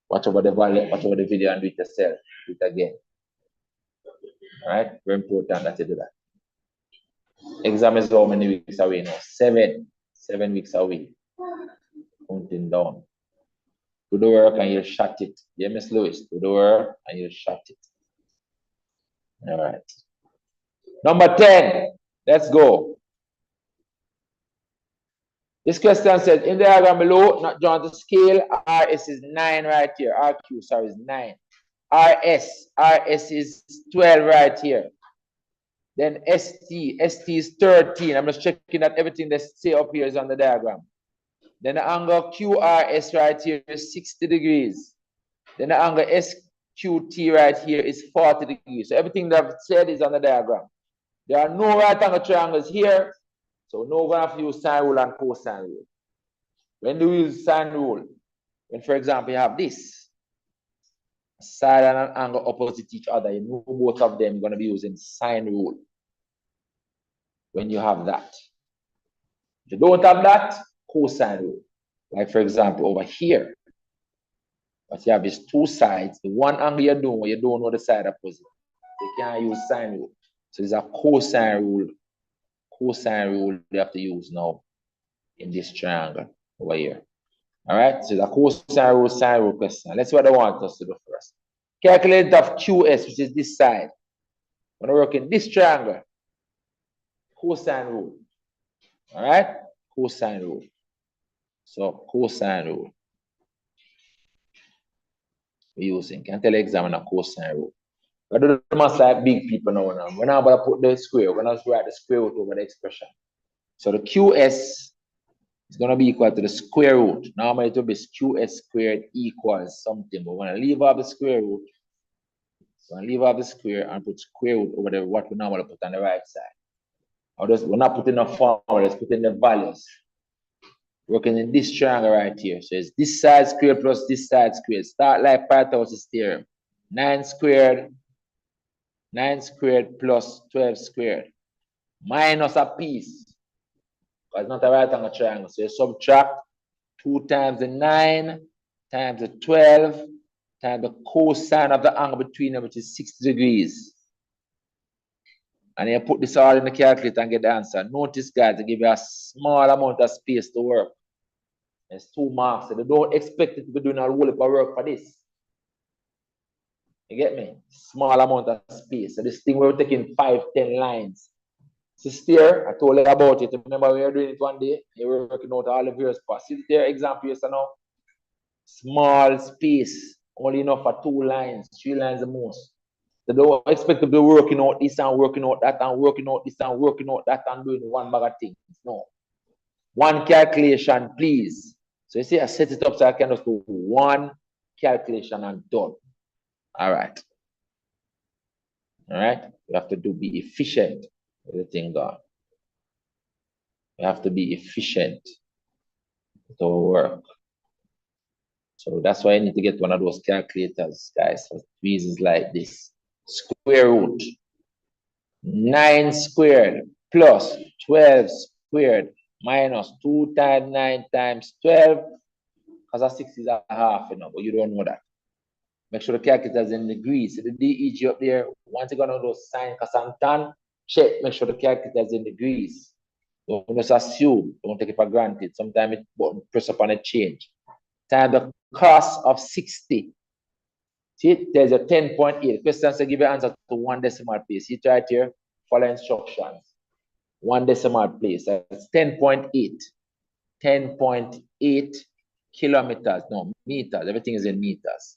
Watch over the video and do it yourself. Do it again. All right? Very important that you do that. Exam is how many weeks away now? 7. 7 weeks away. Counting down. Do the work and you'll shut it. Yeah, Miss Lewis. Do the work and you'll shut it. All right. Number 10. Let's go. This question says, in the diagram below, not drawn to scale, RS is 9 right here. RQ, sorry, is 9. RS is 12 right here. Then ST is 13. I'm just checking that everything they say up here is on the diagram. Then the angle QRS right here is 60 degrees. Then the angle SQT right here is 40 degrees. So everything that I've said is on the diagram. There are no right angle triangles here, so now we're going to have to use sine rule and cosine rule. When do we use sine rule? When, for example, you have this side and an angle opposite each other, you know both of them are going to be using sine rule. When you have that. If you don't have that, cosine rule. Like, for example, over here, what you have is two sides. The one angle you're doing, where you don't know the side opposite. You can't use sine rule. So there's a cosine rule. Cosine rule you have to use now in this triangle over here. All right, so the cosine rule, sine rule question. Let's see what I want us to do first. Calculate of QS, which is this side. When I work in this triangle, cosine rule. All right, cosine rule. So cosine rule. We're using. Can tell the examiner cosine rule. But do the math like big people now. We're not going to put the square. We're going to write the square root over the expression. So the QS is going to be equal to the square root. Normally it will be QS squared equals something. But we're going to leave out the square root. We're going to leave out the square and put square root over there, what we normally put on the right side. Or just, we're not putting a formula, let's put in the values. Working in this triangle right here. So it's this side squared plus this side squared. Start like Pythagoras' theorem. 9 squared plus 12 squared. Minus a piece. Because it's not a right angle triangle. So you subtract 2 times the 9 times the 12 times the cosine of the angle between them, which is 60 degrees. And you put this all in the calculator and get the answer. Notice, guys, they give you a small amount of space to work. It's 2 marks. So they don't expect it to be doing a whole heap of work for this. You get me? Small amount of space. So this thing we're taking 5, 10 lines. Sit there, I told you about it. Remember we were doing it one day, you were working out all the various parts. Sit there, example, yes or no? Small space, only enough for 2 lines, 3 lines the most. They don't expect to be working out this and working out that and working out this and working out that and doing one bag of things. No. One calculation, please. So you see, I set it up so I can just do one calculation and done. All right. All right. You have to be efficient with the thing done. You have to be efficient to work. So that's why I need to get one of those calculators, guys. So is like this. Square root. 9 squared plus 12 squared minus 2 times 9 times 12. Because a 6 is a half, you know, but you don't know that. Make sure the calculator is in degrees. So the DEG up there, once you're going to do sine, cos, and tan, check, make sure the calculator is in degrees. Don't just assume, don't take it for granted. Sometimes it press up on a change. Time the cos of 60. See, there's a 10.8. Questions to give you answer to 1 decimal place. See it right here, follow instructions. 1 decimal place. That's 10.8. 10.8 kilometers. No, meters. Everything is in meters.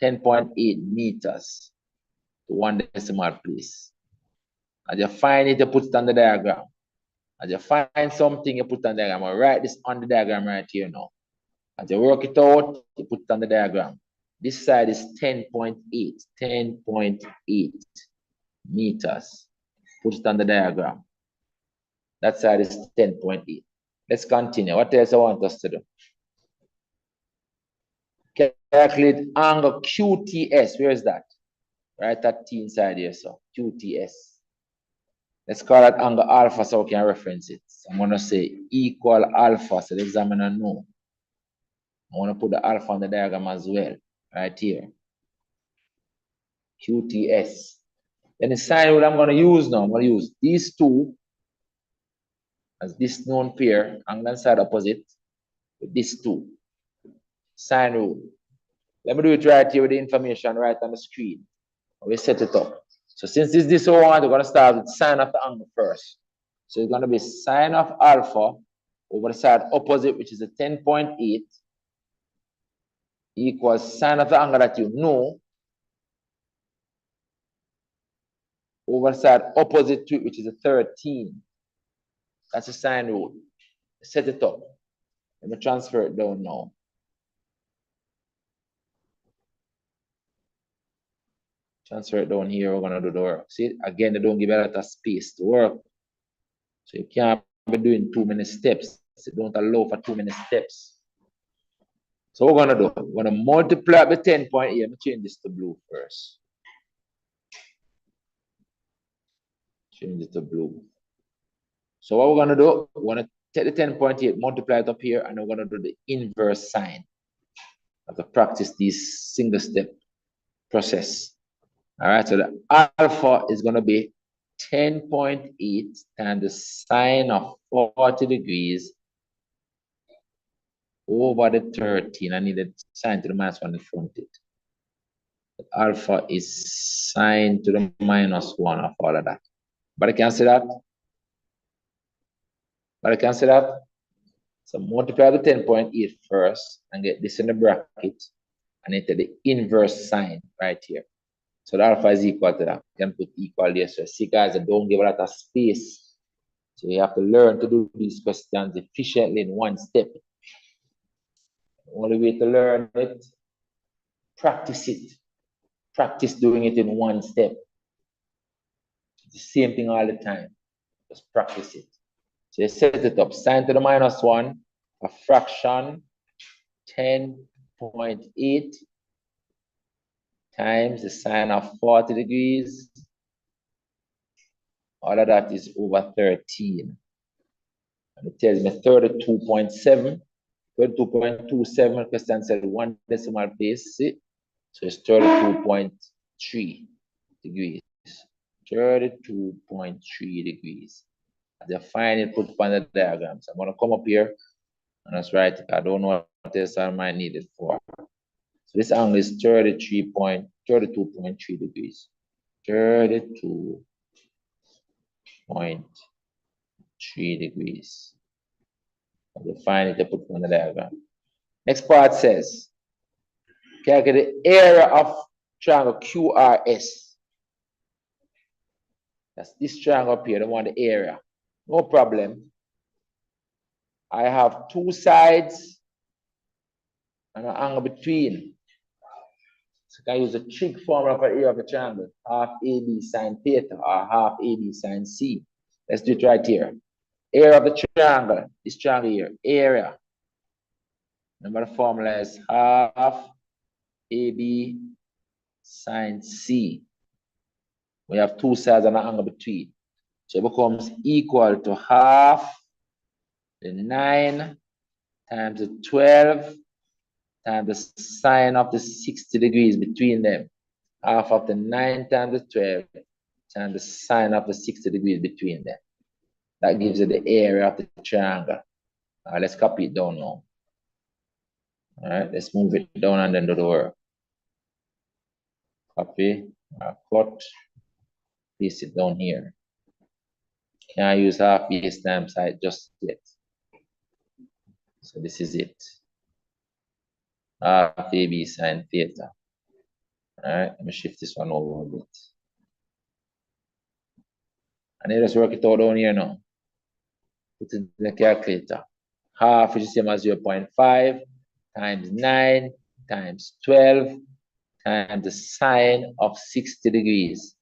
10.8 meters to 1 decimal place. As you find it, you put it on the diagram. As you find something, you put it on the diagram. I'll write this on the diagram right here now. As you work it out, you put it on the diagram. This side is 10.8. 10.8 meters. Put it on the diagram. That side is 10.8. Let's continue. What else I want us to do? Calculate angle QTS. Where is that? Right at T inside here, so QTS. Let's call that angle alpha so we can reference it. I'm going to say equal alpha, so the examiner know. I want to put the alpha on the diagram as well, right here. QTS. Then the sine rule I'm going to use now, I'm going to use these two as this known pair, angle and side opposite, with these two. Sine rule. Let me do it right here with the information right on the screen. We set it up. So since this one, we're going to start with sine of the angle first. So it's going to be sine of alpha over the side opposite, which is a 10.8, equals sine of the angle that you know over the side opposite to it, which is a 13. That's the sine rule. Set it up. Let me transfer it down now. Transfer it down here, we're gonna do the work. See, again, they don't give a lot of space to work. So you can't be doing too many steps. They don't allow for too many steps. So what we're gonna do, we're gonna multiply the 10.8. Let me change this to blue first. Change it to blue. So what we're gonna do, we're gonna take the 10.8, multiply it up here, and we're gonna do the inverse sign. I have to practice this single step process. All right, so the alpha is gonna be 10.8 times the sine of 40 degrees over the 13. I need the sine to the minus 1 in front of it. The alpha is sine to the minus 1 of all of that. But I can see that. But I can see that. So multiply the 10.8 first and get this in the bracket and enter the inverse sign right here. So the alpha is equal to that. You can put equal there. So see, guys, I don't give a lot of space. So you have to learn to do these questions efficiently in one step. The only way to learn it, practice it. Practice doing it in one step. It's the same thing all the time. Just practice it. So you set it up. Sine to the minus 1, a fraction, 10.8 times the sine of 40 degrees. All of that is over 13. And it tells me 32.7. 32.27, question said 1 decimal place. See? So it's 32.3 degrees. 32.3 degrees. As you find it, put on the diagram. So I'm going to come up here and just write it. I don't know what else I might need it for. So this angle is 32.3 degrees. 32.3 degrees. As you find it, you put on the diagram. Next part says, calculate the area of triangle QRS. That's this triangle up here, the one, the area. No problem. I have two sides and an angle between. So I can use the trig formula for area of a triangle. Half AB sine theta or half AB sine C. Let's do it right here. Area of the triangle, this triangle here, area. Remember the formula is half AB sine C. We have two sides and an angle between. So it becomes equal to half the 9 times the 12 times the sine of the 60 degrees between them. Half of the 9 times the 12 times the sine of the 60 degrees between them. That gives you the area of the triangle. Let's copy it down now. All right, let's move it down and then do the work. Copy, cut, paste it down here. Can I use half base times height just yet? So this is it. Half AB sine theta. All right, let me shift this one over a bit. And then just work it out down here now. Put it in the calculator. Half is the same as 0.5 times 9 times 12 times the sine of 60 degrees.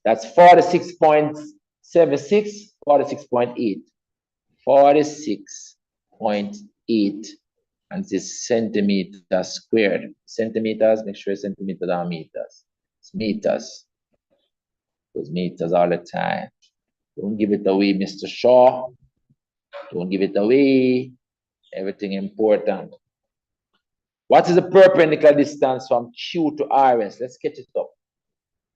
That's 46.76, 46.8. 46.8. And it's centimeters squared. Centimeters, make sure centimeters are meters. It's meters. Those meters all the time. Don't give it away, Mr. Shaw. Don't give it away. Everything important. What is the perpendicular distance from Q to RS? Let's sketch it up.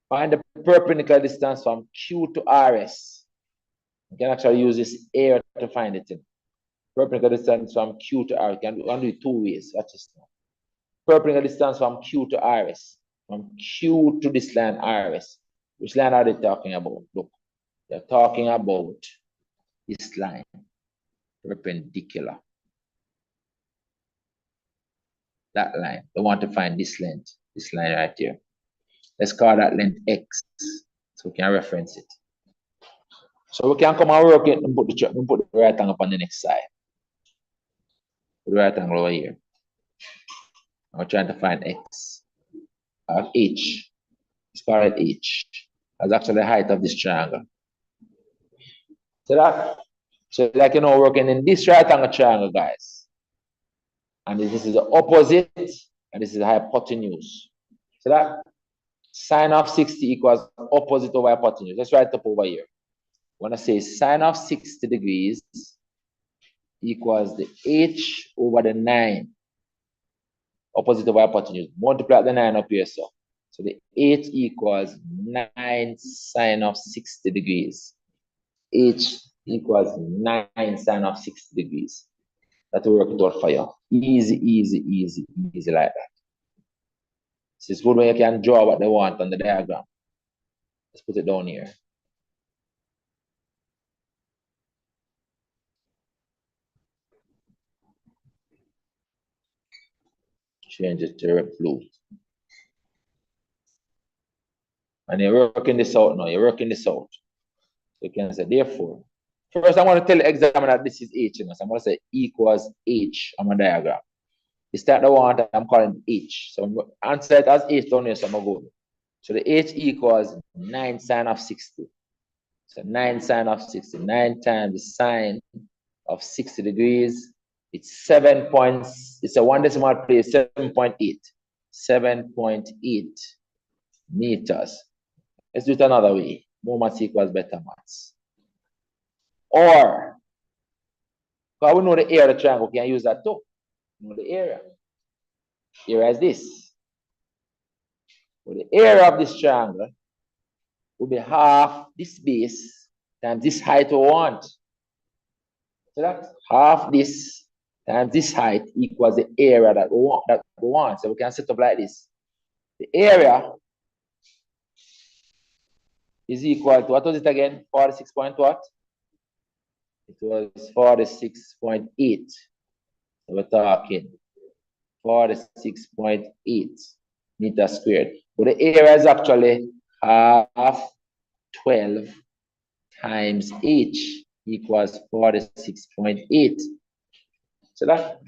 Find the perpendicular distance from Q to RS. You can actually use this area to find it in. Perpendicular distance from Q to RS. You can do it two ways. Watch this now. Perpendicular distance from Q to RS. From Q to this line RS. Which line are they talking about? Look, they're talking about this line. Perpendicular. That line. They want to find this length. This line right here. Let's call that length X. So we can reference it. So we can come and work it and put the right angle on the next side. Put the right angle over here. I'm trying to find X. I have H. Let's call it H. That's actually the height of this triangle. See that? So like you know, working in this right angle triangle, guys. And this is the opposite, and this is the hypotenuse. See that? Sine of 60 equals opposite over hypotenuse. Let's write it up over here. When I say sine of 60 degrees equals the h over the 9, opposite over hypotenuse. Multiply the 9 up here, so the h equals 9 sine of 60 degrees. H equals 9 sine of 60 degrees. That will work it out for you. Easy, easy, easy, easy like that. This is good when you can draw what they want on the diagram. Let's put it down here. Change it to blue. And you're working this out now. You're working this out. So you can say, therefore, first I want to tell the examiner that this is H. So I'm going to say equals H on my diagram. Is that the one that I'm calling H? So I'm going to answer it as H down here. So I'm going to go. So the H equals 9 sine of 60. So 9 sine of 60. 9 times the sine of 60 degrees. It's 7 points. It's a one decimal place, 7.8. 7.8 meters. Let's do it another way. More maths equals better maths. Or, because we know the area of the triangle, we can use that too. We know the area. Area is this. So the area of this triangle will be half this base times this height we want. So that's half this times this height equals the area that we want. So we can set up like this. The area is equal to, what was it again? 46 point what? It was 46.8. So we're talking 46.8 meters squared. But the area is actually half 12 times h equals 46.8. So that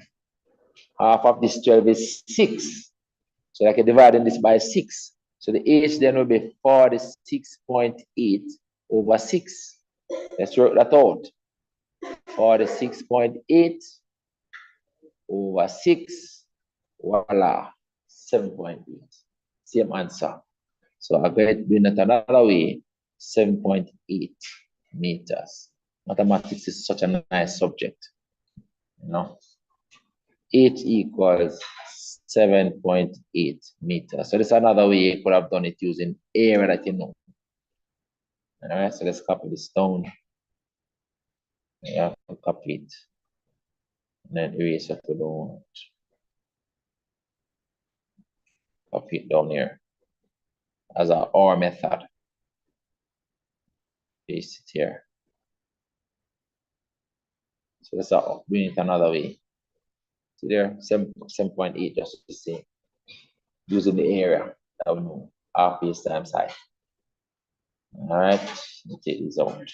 half of this 12 is 6. So I can divide this by 6. So the h then will be 46.8 over 6. Let's work that out. 46.8 over 6. Voila. 7.8. Same answer. So I'm going to do it another way. 7.8 meters. Mathematics is such a nice subject. You know, h equals 7.8 meters. So this is another way you could have done it using area that you know. All right, so let's copy this down. Yeah, copy it. And then erase it to the one. Copy it down here as our OR method. Paste it here. So let's doing it another way. See there, 7.8 just the same. Using the area that we know, half base times height. All right, let's take this out.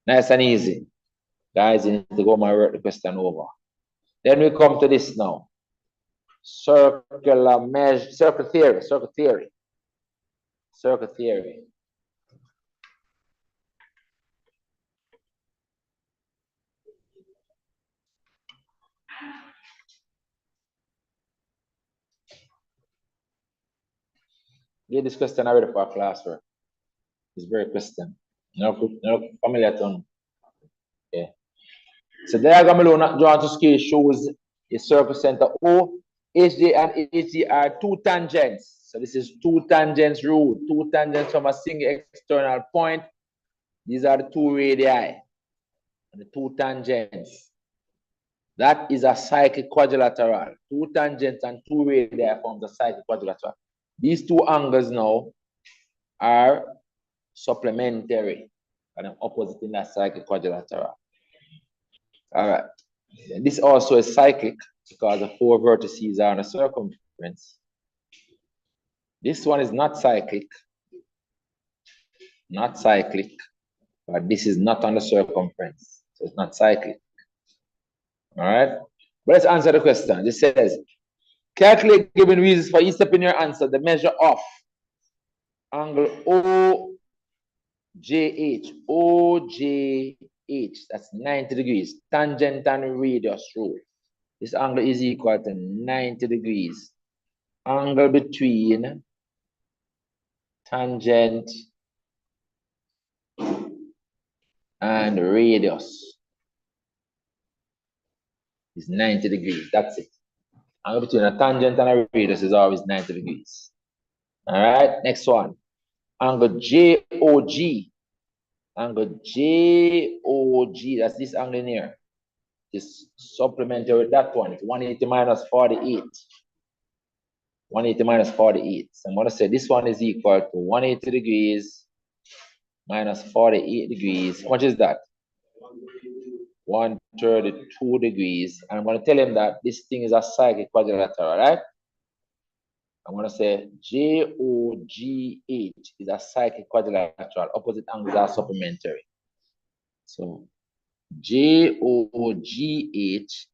Nice and easy. Guys, you need to go work the question over. Then we come to this now. Circular measure, circle theory. Get this question already for our classwork. It's very question. No familiar to. Okay. So diagram alone not drawn to scale shows a circle center O. HJ and HG are two tangents. So this is two tangents rule. Two tangents from a single external point. These are the two radii and the two tangents. That is a cyclic quadrilateral. Two tangents and two radii forms a cyclic quadrilateral. These two angles now are supplementary and opposite in that cyclic quadrilateral. All right. This also is cyclic because the four vertices are on a circumference. This one is not cyclic. But this is not on the circumference. So it's not cyclic. All right. But let's answer the question. This says, Calculate given reasons for each step in your answer. The measure of angle OJH. OJH. That's 90 degrees. Tangent and radius rule. This angle is equal to 90 degrees. Angle between tangent and radius is 90 degrees. That's it. Angle between a tangent and a radius is always 90 degrees. All right, next one. Angle JOG. Angle JOG, that's this angle in here. This supplementary with that one. It's 180 minus 48. 180 minus 48. So I'm going to say this one is equal to 180 degrees minus 48 degrees. How much is that? 132 degrees. And I'm going to tell him that this thing is a cyclic quadrilateral, right? I'm going to say JOGH is a cyclic quadrilateral. Opposite angles are supplementary. So JOGH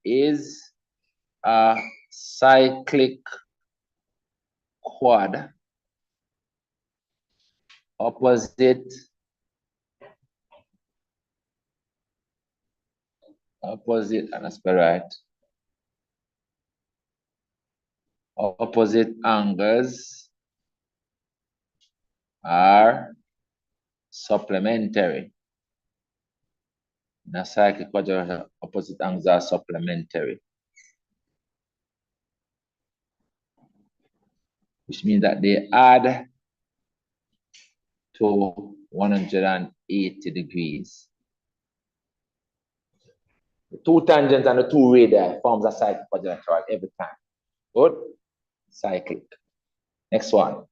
is a cyclic quad. Opposite and that's right. Opposite angles are supplementary. In a cyclic quadrilateral, opposite angles are supplementary. Which means that they add to 180 degrees. The two tangents and the two radii forms a cyclic quadrilateral every time. Good? Cyclic. Next one.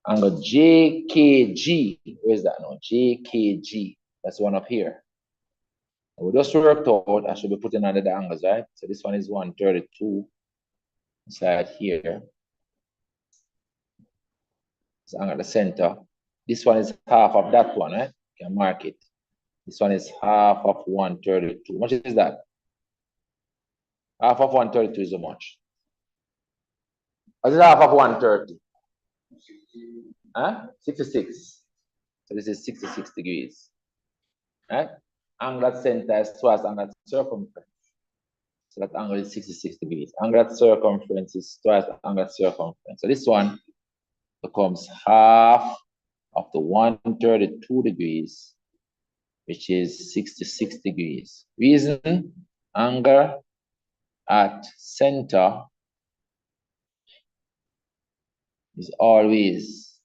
Angle JKG. Where is that now? JKG. That's the one up here. We just worked out. I should be putting under the angles, right? So this one is 132 inside here. It's angle at the center. This one is half of that one, right? You can mark it. This one is half of 132. How much is that? Half of 132 is how much? What is half of 130? Huh? 66. So this is 66 degrees. Right? Angle at center is twice angle at circumference. So that angle is 66 degrees. Angle at circumference is twice angle at circumference. So this one becomes half of the 132 degrees, which is 66 degrees. Reason, angle at center is always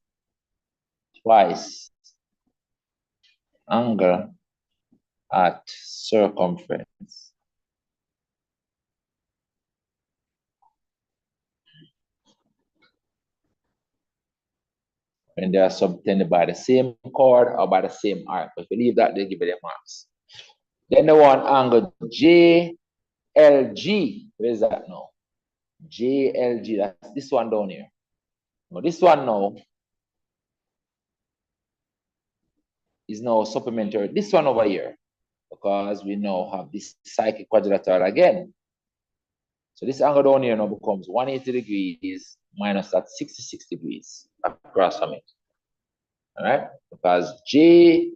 twice angle at circumference. When they are subtended by the same chord or by the same arc. If you leave that, they give you the marks. Then the one angle JLG. Where is that now? JLG. That's this one down here. Now this one now is now supplementary. This one over here, because we now have this cyclic quadrilateral again. So this angle down here now becomes 180 degrees minus that 66 degrees across from it. All right? Because JKGL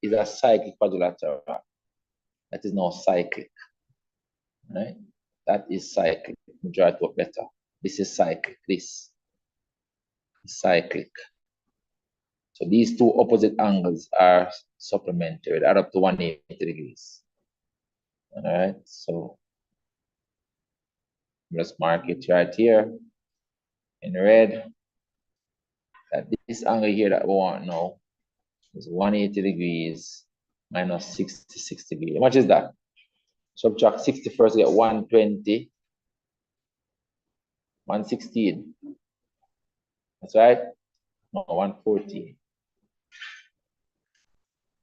is a cyclic quadrilateral. That is now cyclic. All right? That is cyclic. Let me draw it up better. This is cyclic. This is cyclic. So these two opposite angles are supplementary. They add up to 180 degrees. All right, so let's mark it right here in red. That this angle here that we want now is 180 degrees minus 66 degrees. How much is that? Subtract 60 first, get 120, 116. That's right. No, 114.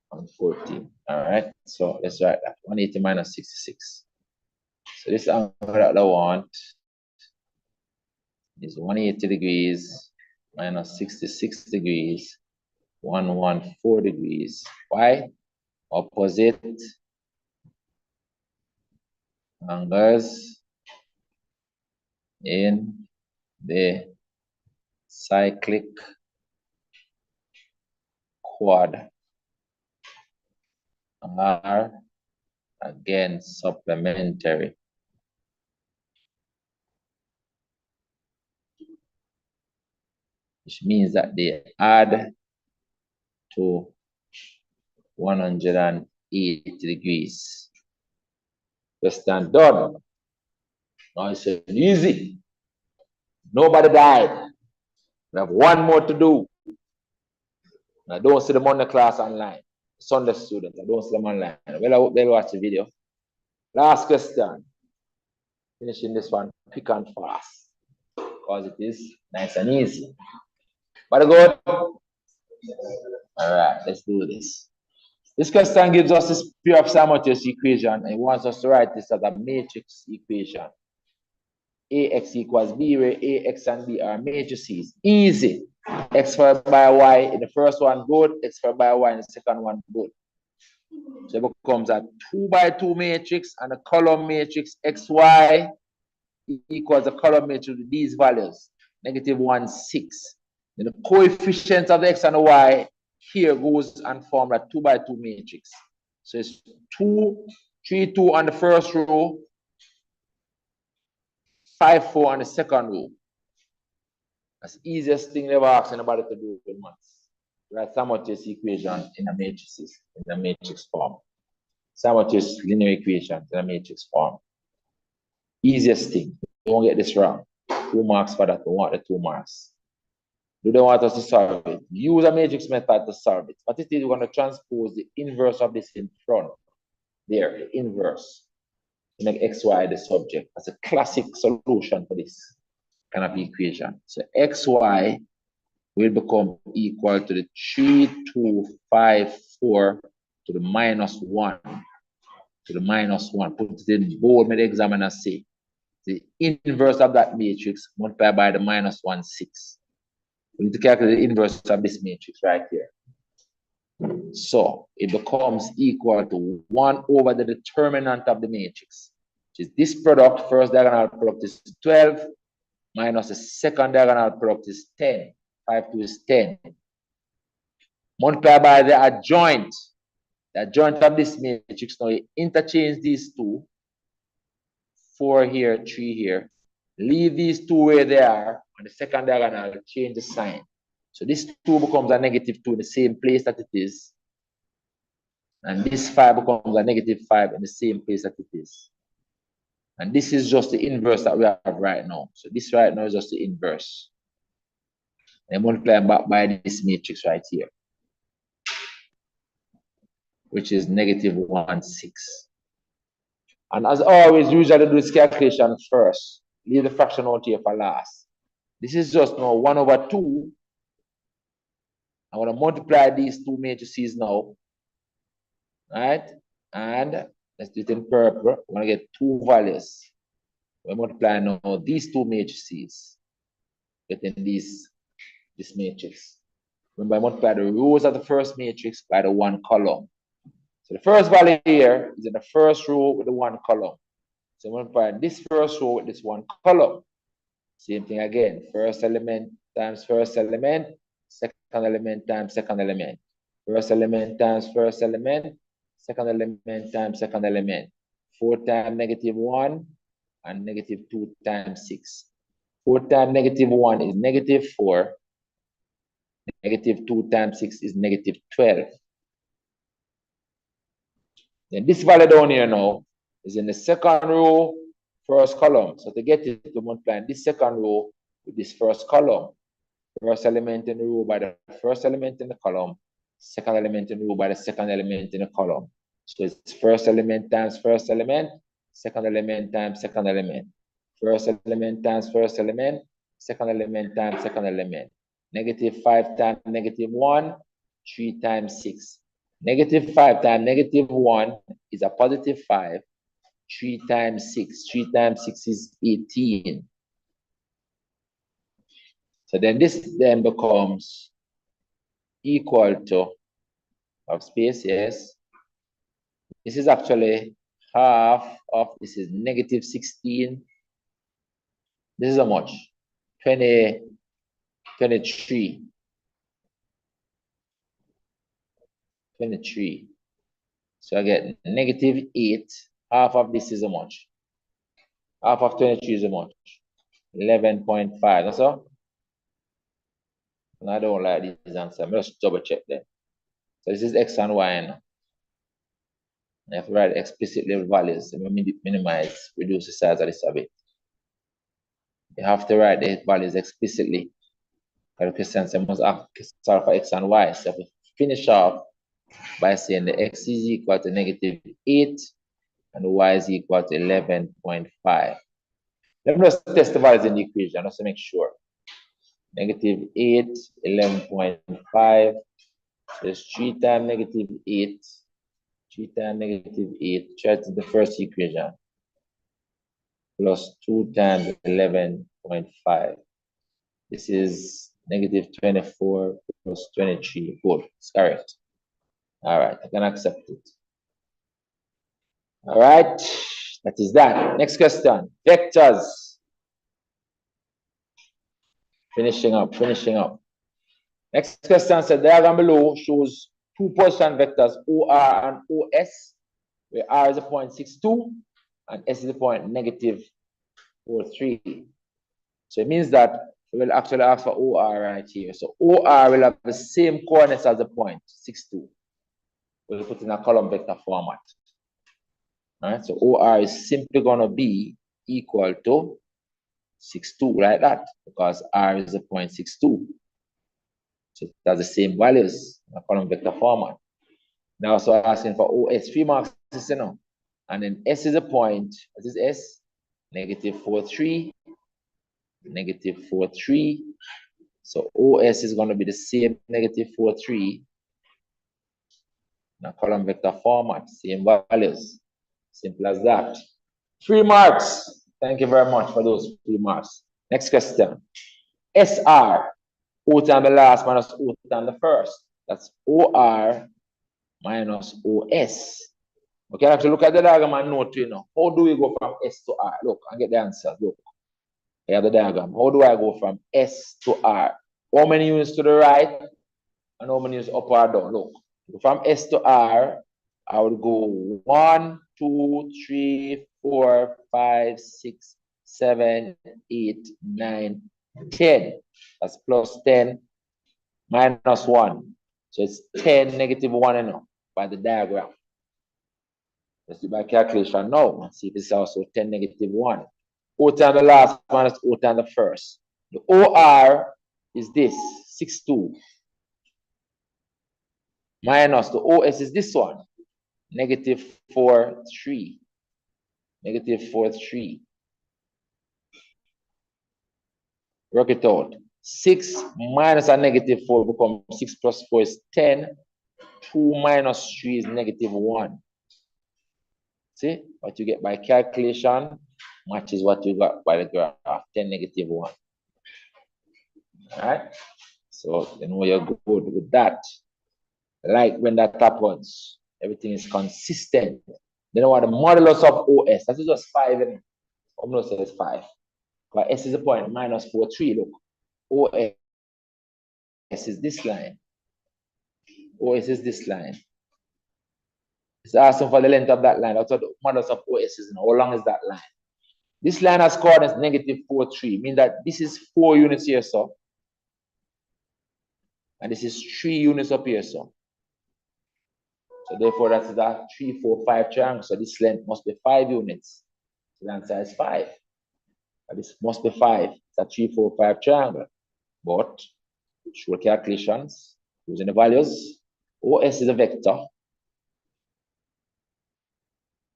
114. All right. So let's write that. 180 minus 66. So this angle that I want is 180 degrees minus 66 degrees, 114 degrees. Why? Opposite angles in the cyclic quad are again supplementary. Which means that they add to 180 degrees. Question done. Now it's easy. Nobody died. We have one more to do. I don't see them on the class online. Sunday students, I don't see them online. Well, I hope they'll watch the video. Last question. Finishing this one quick and fast because it is nice and easy. But good. All right, let's do this. This question gives us this pure simultaneous equation and it wants us to write this as a matrix equation. Ax equals b, where ax and b are matrices. Easy. X followed by y in the first one, good. X followed by y in the second one, good. So it becomes a 2 by 2 matrix and a column matrix xy equals a column matrix with these values, -1, 6. Then the coefficients of the x and the y here goes and form a 2 by 2 matrix. So it's 2, 3, 2 on the first row, 5, 4 on the second row. That's the easiest thing never asked anybody to do in maths. Write simultaneous equation in a matrices, in a matrix form. Simultaneous linear equations in a matrix form. Easiest thing. Don't get this wrong. 2 marks for that. We want the 2 marks. You don't want us to solve it. Use a matrix method to solve it. But it is we're going to transpose the inverse of this in front. There, the inverse. To make xy the subject. That's a classic solution for this kind of equation. So xy will become equal to the 3, 2, 5, 4 to the -1. To the -1. Put it in bold, may the examiner say. The inverse of that matrix multiplied by the -1, 6. We need to calculate the inverse of this matrix right here. So it becomes equal to 1 over the determinant of the matrix, which is this product. First diagonal product is 12 minus the second diagonal product is 10. 5, 2 is 10. Multiplied by the adjoint. The adjoint of this matrix. Now you interchange these two. 4 here, 3 here. Leave these two where they are on the second diagonal, change the sign. So this 2 becomes a -2 in the same place that it is. And this 5 becomes a -5 in the same place that it is. And this is just the inverse that we have right now. So this right now is just the inverse. And multiply back by this matrix right here, which is -1, 6. And as always, usually do this calculation first. Leave the fraction out here for last. This is just now 1 over 2. I want to multiply these two matrices now. Right? And let's do it in purple. We're going to get 2 values. We're multiplying now these 2 matrices. Getting this matrix. Remember, I multiply the rows of the first matrix by the 1 column. So the first value here is in the first row with the 1 column. So multiply this first row with this 1 column. Same thing again. First element times first element. Second element times second element. First element times first element. Second element times second element. 4 times -1 and -2 times 6. 4 times -1 is -4. -2 times 6 is -12. Then this value down here now is in the second row, first column. So to get it, to multiply this second row with this first column. First element in the row by the first element in the column. Second element in the row by the second element in the column. So it's first element times first element. Second element times second element. First element times first element. Second element times second element. -5 times -1. 3 times 6. -5 times -1 is a +5. 3 times 6. 3 times 6 is 18. So then this then becomes equal to, of space, yes. This is actually half of, this is -16 This is how much? 20, 23. 23. So I get -8. Half of this is how much? Half of 23 is how much? 11.5. That's all? And I don't like these answers. I'm just double check them. So this is x and y now. I have to write explicitly values. Minimize, reduce the size of this a bit. You have to write the values explicitly. The question must solve for x and y. So we finish off by saying the x is equal to -8 and the y is equal to 11.5. Let me just test the values in the equation just to make sure. -8, 11.5. So it's 3 times -8. 3 times -8. Try to the first equation. Plus 2 times 11.5. This is -24 plus 23. Good. It's correct. All right. I can accept it. All right. That is that. Next question. Vectors. Finishing up. Next question said diagram below shows two position vectors OR and OS, where R is a point 62 and S is a point -43. So it means that we'll actually ask for OR right here. So OR will have the same coordinates as the point 62. We'll put in a column vector format. All right, so OR is simply going to be equal to 62 like that, because R is a point 62. So it has the same values in a column vector format. Now also asking for OS, 3 marks, you know. And then S is a point, what is S? -43, -43. So OS is going to be the same -43 in a column vector format, same values. Simple as that. 3 marks. Thank you very much for those 3 marks. Next question. SR, O times the last minus O times the first. That's OR minus OS. Okay, I have to look at the diagram and note, you know, how do we go from S to R? Look, I get the answers. Look, I have the diagram. How do I go from S to R? How many units to the right and how many units up or down? Look, from S to R, I would go 1, 2, 3, 4, 5, 6, 7, 8, 9, 10. That's plus 10 minus 1. So it's 10, -1, you know, by the diagram. Let's do by calculation now and see if it's also 10, -1. O times the last minus O times the first. The OR is this, 62. Minus the OS is this one, -43. -43. Work it out. 6 minus a -4 becomes 6 plus 4 is 10. 2 minus 3 is -1. See, what you get by calculation matches what you got by the graph, 10, -1. All right, so you know you're good with that. Like when that happens, everything is consistent. Then what the modulus of OS, that is just 5. And almost says 5. But S is a point -43. Look, OS is this line. OS is this line. It's asking for the length of that line. That's what the modulus of OS is. How long is that line? This line has coordinates -43, meaning that this is 4 units here, so. And this is 3 units up here, so. So therefore, that's that 3, 4, 5 triangle. So this length must be 5 units. So the answer is 5. But this must be 5. It's a 3, 4, 5 triangle. But short calculations using the values. OS is a vector.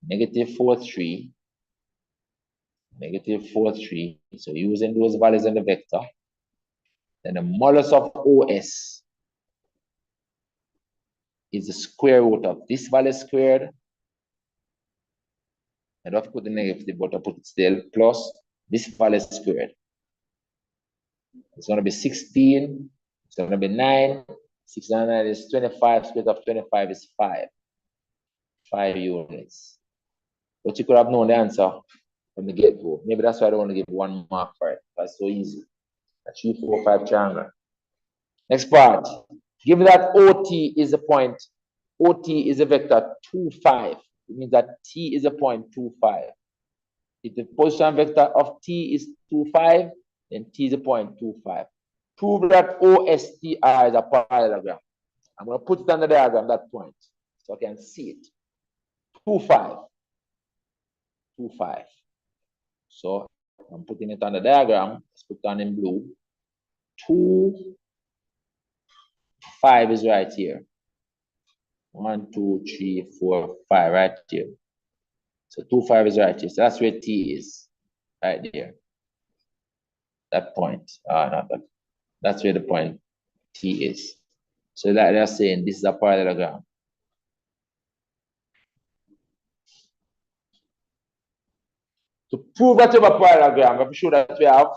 -43. -43. So using those values in the vector, then the modulus of OS is the square root of this value squared. I don't have to put the negative, but I put it still, plus this value squared. It's going to be 16. It's going to be 9. 6 and 9 is 25. Square root of 25 is 5. 5 units. But you could have known the answer from the get-go. Maybe that's why I don't want to give 1 mark for it. That's so easy. A 3, 4, 5 triangle. Next part. Given that OT is a point, OT is a vector 2, 5. It means that T is a point 2, 5. If the position vector of T is 2, 5, then T is a point 2, 5. Prove that OSTR is a parallelogram. I'm going to put it on the diagram, that point, so I can see it. 2, 5. 2, 5. So I'm putting it on the diagram. Let's put it on in blue. 2, 5 is right here. 1, 2, 3, 4, 5, right here. So 2, 5 is right here. So that's where T is, right there. That point. Not that. That's where the point T is. So that they're saying this is a parallelogram. To prove that you have a parallelogram, we have to show that we have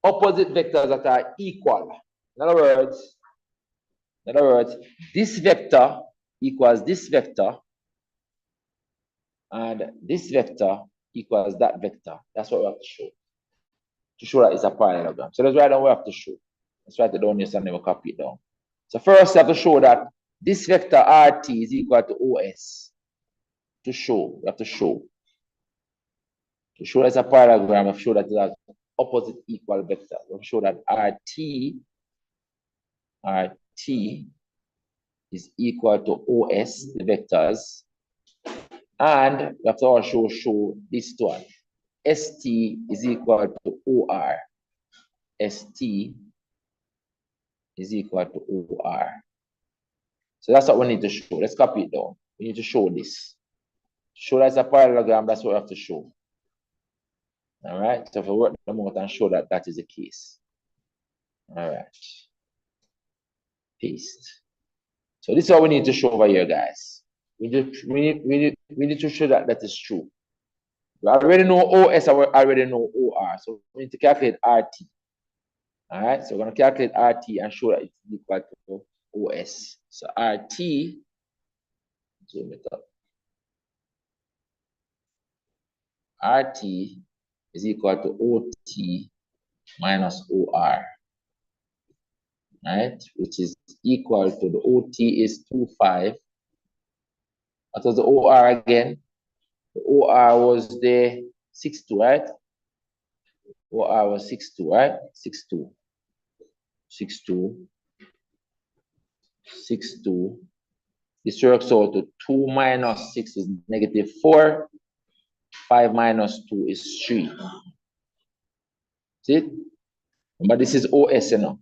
opposite vectors that are equal. In other words, this vector equals this vector, and this vector equals that vector. That's what we have to show. To show that it's a parallelogram. So that's why we have to show. Let's write it down here so I never copy it down. So first, you have to show that this vector RT is equal to OS. To show, we have to show. To show that it's a parallelogram, we have to show that it has opposite equal vectors. We have to show that RT is equal to OS, the vectors. And we have to also show this one. ST is equal to OR. ST is equal to OR. So that's what we need to show. Let's copy it down. We need to show this. Show that it's a parallelogram, that's what we have to show. All right. So if we work them out and show that that is the case. All right. Paste. So this is what we need to show over here, guys. We need to show that that is true. We already know OS, I already know OR. So we need to calculate RT. All right. So we're going to calculate RT and show that it's equal to OS. So RT, zoom it up. RT is equal to OT minus OR, right? Which is equal to the OT is 2, 5. What was the OR again? The OR was the 6, 2, right? OR was 6, 2, right? 6, 2. 6, 2. 6, 2. This works out to 2 minus 6 is negative 4. 5 minus 2 is 3. See it? But this is OS, you know.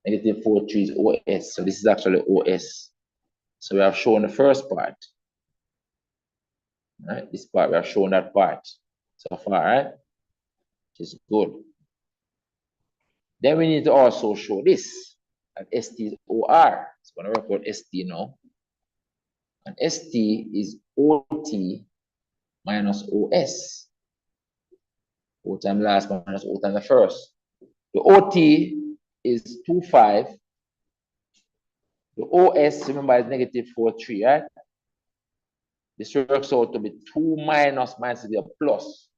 Negative 4, 3 is OS. So this is actually OS. So we have shown the first part. Right? This part, we have shown that part so far, right? Which is good. Then we need to also show this. And ST is OR. So we're going to work out ST now. And ST is OT minus OS. O times last minus O times the first. The OT is 2, 5. The OS, remember, is negative 4, 3, right? This works out to be 2 minus minus is a plus.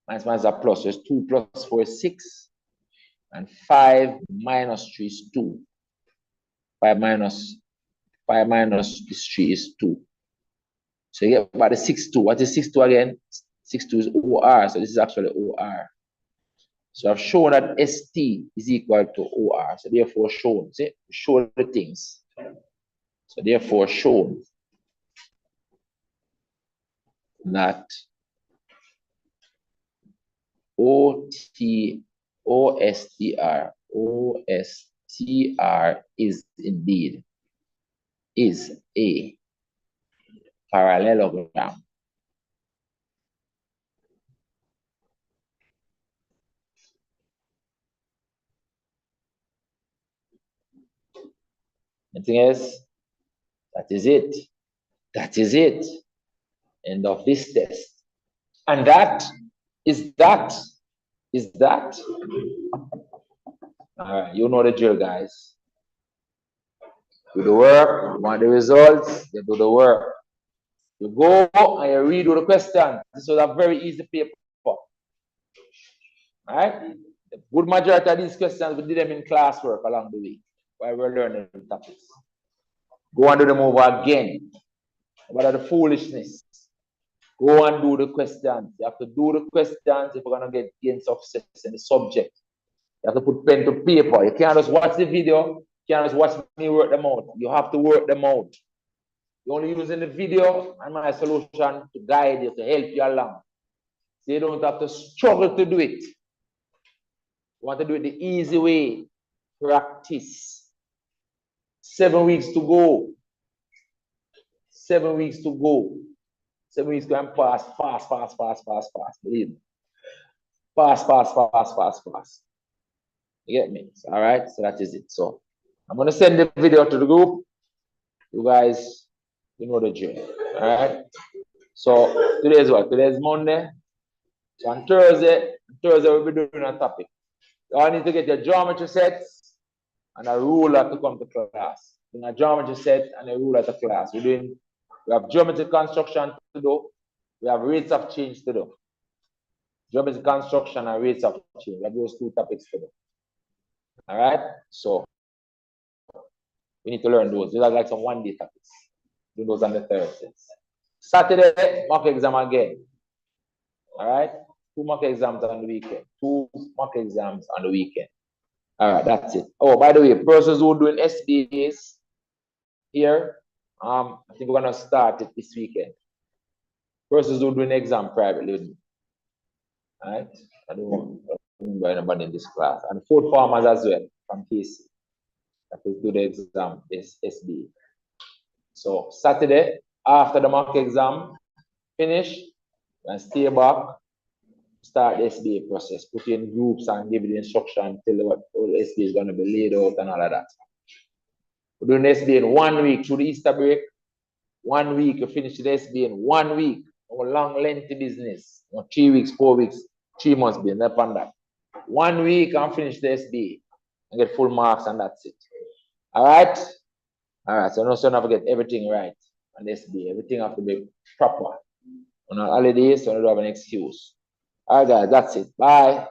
Minus a plus. So it's 2 plus 4 is 6. And 5 minus 3 is 2. 5 minus this 3 is 2. So you get about the 6, 2. What is 6, 2 again? 6, 2 is OR. So this is actually OR. So I've shown that ST is equal to OR. So therefore shown. See? Show the things. So therefore shown that OSTR is indeed a parallelogram. Anything else? That is it. That is it. End of this test. And that is that. Is that. All right, you know the drill, guys. Do the work, want the results, you do the work. You go and you redo the question. This was a very easy paper. All right? The good majority of these questions, we did them in classwork along the week while we're learning the topics. Go and do them over again. What are the foolishness? Go and do the questions. You have to do the questions if we're going to gain success in the subject. You have to put pen to paper. You can't just watch the video. You can't just watch me work them out. You have to work them out. You're only using the video and my solution to guide you, to help you along. So you don't have to struggle to do it. You want to do it the easy way. Practice. 7 weeks to go. 7 weeks to go. 7 weeks going fast. Believe me. Fast. You get me? All right. So that is it. So I'm going to send the video to the group. You guys, you know the drill. All right. So today is what? Today is Monday. So on Thursday we'll be doing a topic. You all need to get your geometry sets and a ruler to come to class. In a geometry set and a ruler to class. We have geometry construction to do. We have rates of change to do. Geometry construction and rates of change. We have those two topics to do. All right. So we need to learn those. These are like some one-day topics. Do those on the Thursdays. Saturday, mock exam again. All right. 2 mock exams on the weekend. 2 mock exams on the weekend. All right, that's it. Oh, by the way, persons who are doing SBAs here, I think we're gonna start it this weekend. Persons who are doing exam privately with me. All right. I don't remember anybody in this class. And 4th farmers as well from KC. That will do the exam, this SBA. So Saturday, after the mock exam finish, and stay back, start the SBA process, put in groups and give the instruction, tell you what all the SBA is going to be laid out and all of that. We're doing the SBA in 1 week through the Easter break. 1 week, you finish the SBA in 1 week. Our long, lengthy business. 3 weeks, 4 weeks, 3 months business upon that. 1 week and finish the SBA and get full marks and that's it. All right? All right, so no, so don't forget everything right on the SBA. Everything have to be proper. On our holidays, so we don't have an excuse. All right, guys, that's it. Bye.